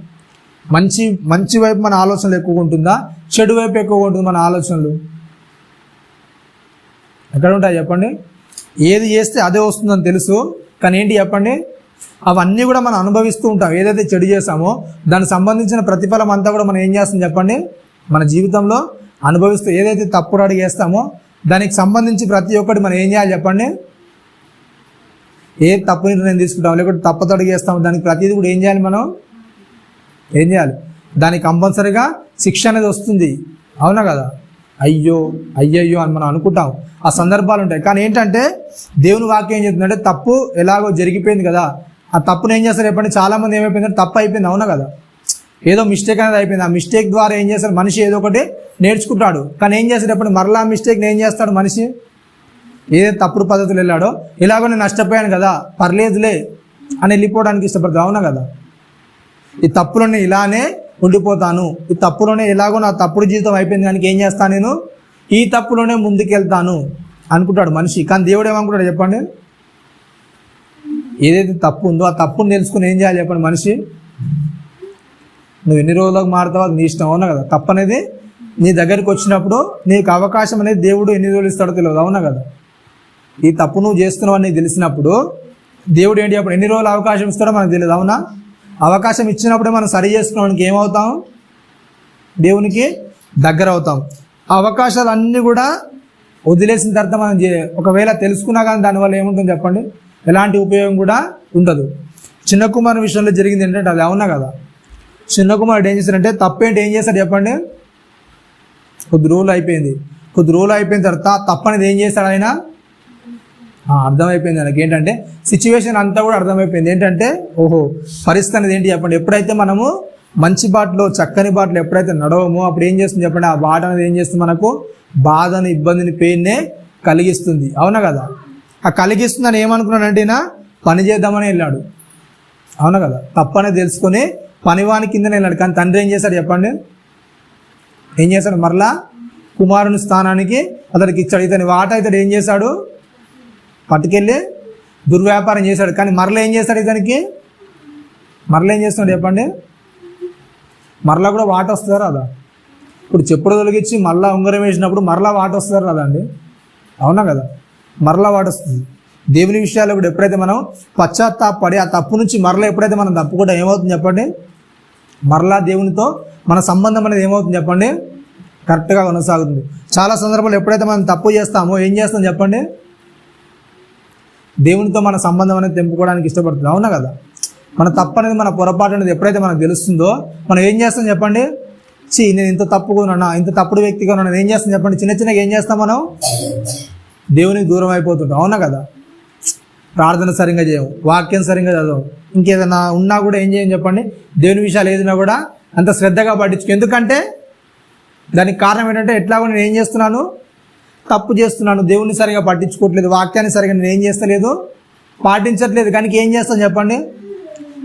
మంచి వైపు మన ఆలోచనలు ఎక్కువగా ఉంటుందా, చెడు వైపు ఎక్కువగా ఉంటుంది మన ఆలోచనలు? ఎక్కడ ఉంటాయి చెప్పండి? ఏది చేస్తే అదే వస్తుందని తెలుసు, కానీ ఏంటి చెప్పండి? అవన్నీ కూడా మనం అనుభవిస్తూ ఉంటాం. ఏదైతే చెడు చేస్తామో దానికి సంబంధించిన ప్రతిఫలం అంతా కూడా మనం ఏం చేస్తాం చెప్పండి? మన జీవితంలో అనుభవిస్తూ ఏదైతే తప్పుడు అడుగు వేస్తామో దానికి సంబంధించి ప్రతి ఒక్కటి మనం ఏం చేయాలి చెప్పండి? ఏ తప్పు నిర్ణయం తీసుకుంటాం లేకపోతే తప్పుతో అడుగు వేస్తామో దానికి ప్రతిదీ కూడా ఏం చేయాలి? మనం ఏం చేయాలి? దానికి కంపల్సరీగా శిక్ష అనేది వస్తుంది, అవునా కదా? అయ్యయ్యో అని మనం అనుకుంటాం. ఆ సందర్భాలు ఉంటాయి. కానీ ఏంటంటే దేవుని వాక్యం ఏం చెప్తుందంటే, తప్పు ఎలాగో జరిగిపోయింది కదా, ఆ తప్పును ఏం చేస్తారు చెప్పండి? చాలామంది ఏమైపోయిందంటే తప్పు అయిపోయింది, అవునా కదా? ఏదో మిస్టేక్ అనేది అయిపోయింది. ఆ మిస్టేక్ ద్వారా ఏం చేస్తారు? మనిషి ఏదో ఒకటి నేర్చుకుంటాడు. కానీ ఏం చేస్తారు చెప్పండి? మరలా మిస్టేక్ని ఏం చేస్తాడు మనిషి? ఏదైతే తప్పుడు పద్ధతులు వెళ్ళాడో, ఇలాగో నేను నష్టపోయాను కదా, పర్లేదులే అని వెళ్ళిపోవడానికి ఇష్టపడతాడు, అవునా కదా? ఈ తప్పులోనే ఇలానే ఉండిపోతాను, ఈ తప్పులోనే ఎలాగో నా తప్పుడు జీవితం అయిపోయింది, దానికి ఏం చేస్తాను నేను? ఈ తప్పులోనే ముందుకెళ్తాను అనుకుంటాడు మనిషి. కానీ దేవుడు ఏమనుకుంటాడు చెప్పండి? ఏదైతే తప్పు ఉందో ఆ తప్పును తెలుసుకుని ఏం చేయాలి చెప్పండి? మనిషి నువ్వు ఎన్ని రోజులకు మారుతావో అది నీ ఇష్టం, అవునా కదా? తప్పు అనేది నీ దగ్గరికి వచ్చినప్పుడు నీకు అవకాశం అనేది దేవుడు ఎన్ని రోజులు ఇస్తాడో తెలియదు, అవునా కదా? ఈ తప్పు నువ్వు చేస్తున్నావు అని తెలిసినప్పుడు దేవుడు ఏంటి అప్పుడు ఎన్ని రోజులు అవకాశం ఇస్తాడో మనకు తెలియదు, అవునా? అవకాశం ఇచ్చినప్పుడే మనం సరి చేసుకున్నానికి ఏమవుతాం? దేవునికి దగ్గర అవుతాం. ఆ అవకాశాలు అన్నీ కూడా వదిలేసిన తర్వాత మనం ఒకవేళ తెలుసుకున్నా కానీ దానివల్ల ఏముంటుంది చెప్పండి? ఎలాంటి ఉపయోగం కూడా ఉండదు. చిన్న కుమారుని విషయంలో జరిగింది ఏంటంటే అది, అవునా కదా? చిన్న కుమారుడు ఏం చేశాడంటే, తప్పేంటి ఏం చేస్తాడు చెప్పండి? కొద్ది రోజులు అయిపోయిన తర్వాత తప్పనేది ఏం చేస్తాడు ఆయన? అర్థమైపోయింది ఆయనకి. ఏంటంటే సిచ్యువేషన్ అంతా కూడా అర్థమైపోయింది. ఏంటంటే ఓహో పరిస్థితి అనేది ఏంటి చెప్పండి? ఎప్పుడైతే మనము మంచి బాటలో చక్కని బాటలో ఎప్పుడైతే నడవమో అప్పుడు ఏం చేస్తుంది చెప్పండి, ఆ బాట అనేది ఏం చేస్తుంది, మనకు బాధను, ఇబ్బందిని, పెయిన్నే కలిగిస్తుంది. అవునా కదా? ఆ కలిగిస్తుందని ఏమనుకున్నాడంటే ఈయన పని చేద్దామని వెళ్ళాడు. అవునా కదా? తప్పనే తెలుసుకొని పనివాని కిందనే వెళ్ళాడు. కానీ తండ్రి ఏం చేశాడు చెప్పండి, ఏం చేశాడు, మరలా కుమారుని స్థానానికి అతనికి ఇచ్చాడు. ఇతని వాట ఇతడు ఏం చేశాడు, పట్టుకెళ్ళి దుర్వ్యాపారం చేశాడు. కానీ మరలా ఏం చేశాడు, ఇతనికి మరలా ఏం చేస్తున్నాడు చెప్పండి, మరలా కూడా వాట వస్తుందా రాదా? ఇప్పుడు చెప్పుడు తొలగించి మరలా ఉంగరం వేసినప్పుడు మరలా వాట వస్తుందా రాదా అండి? అవునా కదా? మరలా వాట వస్తుంది. దేవుని విషయాల్లో కూడా ఎప్పుడైతే మనం పశ్చాత్తాపడి ఆ తప్పు నుంచి మరలా ఎప్పుడైతే మనం తప్పుకుంటాం ఏమవుతుంది చెప్పండి, మరలా దేవునితో మన సంబంధం అనేది ఏమవుతుంది చెప్పండి, కరెక్ట్గా కొనసాగుతుంది. చాలా సందర్భాలు ఎప్పుడైతే మనం తప్పు చేస్తామో ఏం చేస్తాం చెప్పండి, దేవునితో మన సంబంధం అనేది తెంపుకోవడానికి ఇష్టపడుతుంది. అవునా కదా? మన తప్పు అనేది, మన పొరపాటు అనేది ఎప్పుడైతే మనకు తెలుస్తుందో మనం ఏం చేస్తాం చెప్పండి, నేను ఇంత తప్పుగా ఉన్నా, ఇంత తప్పుడు వ్యక్తిగా ఉన్నాను, ఏం చేస్తాం చెప్పండి, చిన్న చిన్నగా ఏం చేస్తాం, మనం దేవునికి దూరం అయిపోతుంటాం. అవునా కదా? ప్రార్థన సరిగ్గా చేయము, వాక్యం సరిగ్గా చదవం, ఇంకేదైనా ఉన్నా కూడా ఏం చేయం చెప్పండి, దేవుని విషయాలు ఏదైనా కూడా అంత శ్రద్ధగా పట్టించుకో. ఎందుకంటే దానికి కారణం ఏంటంటే ఎట్లాగో నేను ఏం చేస్తున్నాను, తప్పు చేస్తున్నాను, దేవుని సరిగా పట్టించుకోవట్లేదు, వాక్యాన్ని సరిగా నేను ఏం చేస్తలేదు, పాటించట్లేదు. కానీ ఏం చేస్తాం చెప్పండి,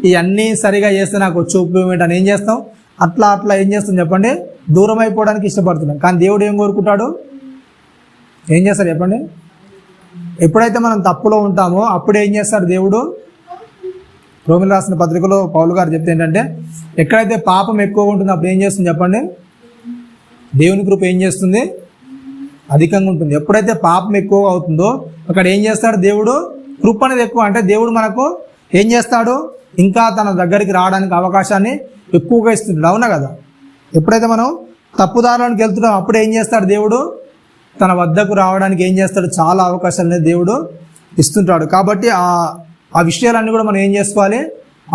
ఇవన్నీ సరిగా చేస్తే నాకు వచ్చి ఉపయోగం ఏంటని ఏం చేస్తాం, అట్లా ఏం చేస్తాం చెప్పండి, దూరం అయిపోవడానికి ఇష్టపడుతున్నాం. కానీ దేవుడు ఏం కోరుకుంటాడు, ఏం చేస్తాడు చెప్పండి, ఎప్పుడైతే మనం తప్పులో ఉంటామో అప్పుడు ఏం చేస్తాడు దేవుడు. రోమిలు రాసిన పత్రికలో పౌలు గారు చెప్తే ఏంటంటే, ఎక్కడైతే పాపం ఎక్కువగా ఉంటుందో అప్పుడు ఏం చేస్తుంది చెప్పండి, దేవుని కృప ఏం చేస్తుంది, అధికంగా ఉంటుంది. ఎప్పుడైతే పాపం ఎక్కువగా అవుతుందో అక్కడ ఏం చేస్తాడు దేవుడు, కృప అనేది ఎక్కువ. అంటే దేవుడు మనకు ఏం చేస్తాడు, ఇంకా తన దగ్గరికి రావడానికి అవకాశాన్ని ఎక్కువగా ఇస్తుంటాడు. అవునా కదా? ఎప్పుడైతే మనం తప్పుదారులోనికి వెళ్తున్నాం అప్పుడు ఏం చేస్తాడు దేవుడు, తన వద్దకు రావడానికి ఏం చేస్తాడు, చాలా అవకాశాలు అనేది దేవుడు ఇస్తుంటాడు. కాబట్టి ఆ విషయాలన్నీ కూడా మనం ఏం చేసుకోవాలి,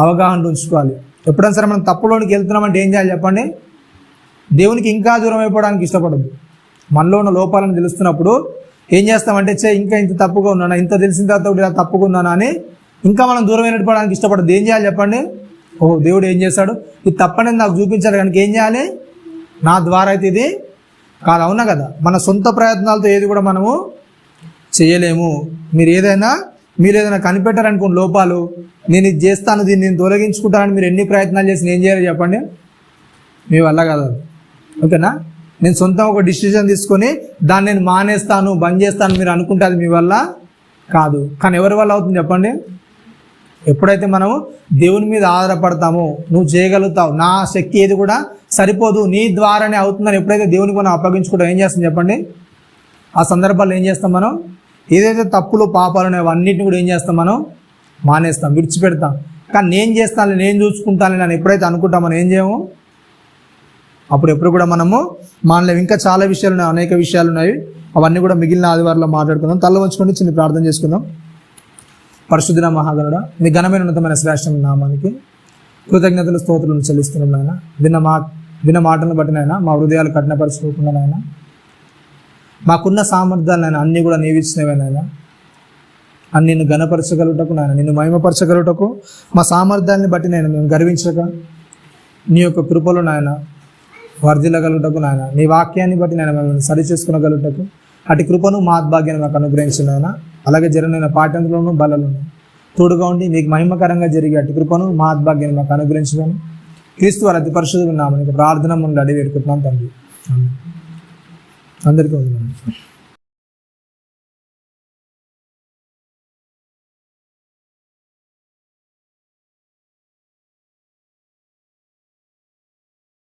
అవగాహన ఉంచుకోవాలి. ఎప్పుడైనా సరే మనం తప్పులోనికి వెళ్తున్నామంటే ఏం చేయాలి చెప్పండి, దేవునికి ఇంకా దూరం అయిపోవడానికి ఇష్టపడద్దు. మనలో ఉన్న లోపాలను తెలుస్తున్నప్పుడు ఏం చేస్తామంటే ఇంకా ఇంత తప్పుగా ఉన్నానా, ఇంత తెలిసిన తర్వాత కూడా ఇలా తప్పుగా ఉన్నానా అని ఇంకా మనం దూరం వెళ్ళిపోవడానికి ఇష్టపడద్దు. ఏం చేయాలి చెప్పండి, దేవుడు ఏం చేస్తాడు, ఇది తప్పనేది నాకు చూపించాడు, కనుక ఏం చేయాలి, నా ద్వారా అయితే ఇది కాదు. అవునా కదా? మన సొంత ప్రయత్నాలతో ఏది కూడా మనము చేయలేము. మీరు ఏదైనా కనిపెట్టారనుకోండి లోపాలు, నేను ఇది చేస్తాను, దీన్ని నేను తొలగించుకుంటానని మీరు ఎన్ని ప్రయత్నాలు చేసి ఏం చేయాలి చెప్పండి, మీ వల్ల కాదు. ఓకేనా? నేను సొంతంగా ఒక డిసిషన్ తీసుకొని దాన్ని నేను మానేస్తాను, బంద్ చేస్తాను మీరు అనుకుంటే అది మీ వల్ల కాదు. కానీ ఎవరి వల్ల అవుతుంది చెప్పండి, ఎప్పుడైతే మనము దేవుని మీద ఆధారపడతామో, నువ్వు చేయగలుగుతావు, నా శక్తి ఏది కూడా సరిపోదు, నీ ద్వారానే అవుతుందని ఎప్పుడైతే దేవునికి మనం అప్పగించుకుంటాం ఏం చేస్తాం చెప్పండి, ఆ సందర్భాల్లో ఏం చేస్తాం, మనం ఏదైతే తప్పులు పాపాలు ఉన్నాయో అన్నింటిని కూడా ఏం చేస్తాం, మనం మానేస్తాం, విడిచిపెడతాం. కానీ నేను చేస్తాను, నేను చూసుకుంటాను అని ఎప్పుడైతే అనుకుంటాం మనం ఏం చేయము, అప్పుడు ఎప్పుడు కూడా మనము మనలో ఇంకా చాలా విషయాలు ఉన్నాయి, అనేక విషయాలు ఉన్నాయి. అవన్నీ కూడా మిగిలిన ఆదివారంలో మాట్లాడుకుందాం. తల వంచుకొని చిన్న ప్రార్థన చేసుకుందాం. పరిశుద్ధ మహాగణుడా, మీ ఘనమైన ఉన్నతమైన శ్రేష్టమైన నామానికి కృతజ్ఞతలు స్తోత్రాలను చెల్లిస్తున్నాం నాయన. విన్న మాటలను బట్టి నాయన మా హృదయాలు కఠినపరచుకోకుండా నాయన, మాకున్న సామర్థ్యాలు నాయన అన్నీ కూడా నీవిచ్చినవే నాయన. అన్ని నిన్ను ఘనపరచగలుగుటకు నాయన, నిన్ను మహిమపరచగలుగుటకు మా సామర్థ్యాన్ని బట్టి నేను మేము గర్వించక నీ యొక్క కృపలో నాయన వర్ధిల్లగలుగుటకు నాయన, నీ వాక్యాన్ని బట్టి నేను మిమ్మల్ని సరి చేసుకునగలుగుటకు అటు కృపను మహాద్భాగ్యాన్ని మాకు అనుగ్రహించిన ఆయన. అలాగే జరిగిన పాఠంలోనూ బలలోనూ తోడుగా ఉండి మీకు మహిమకరంగా జరిగే అటు కృపను మహాద్భాగ్యాన్ని మాకు అనుగ్రహించడం క్రీస్తు వారి అతి పరిశుద్ధ నామమున ప్రార్థన ముందు అడిగి వేడుకుంటున్నాం తండ్రి. అందరికీ వందనాలు.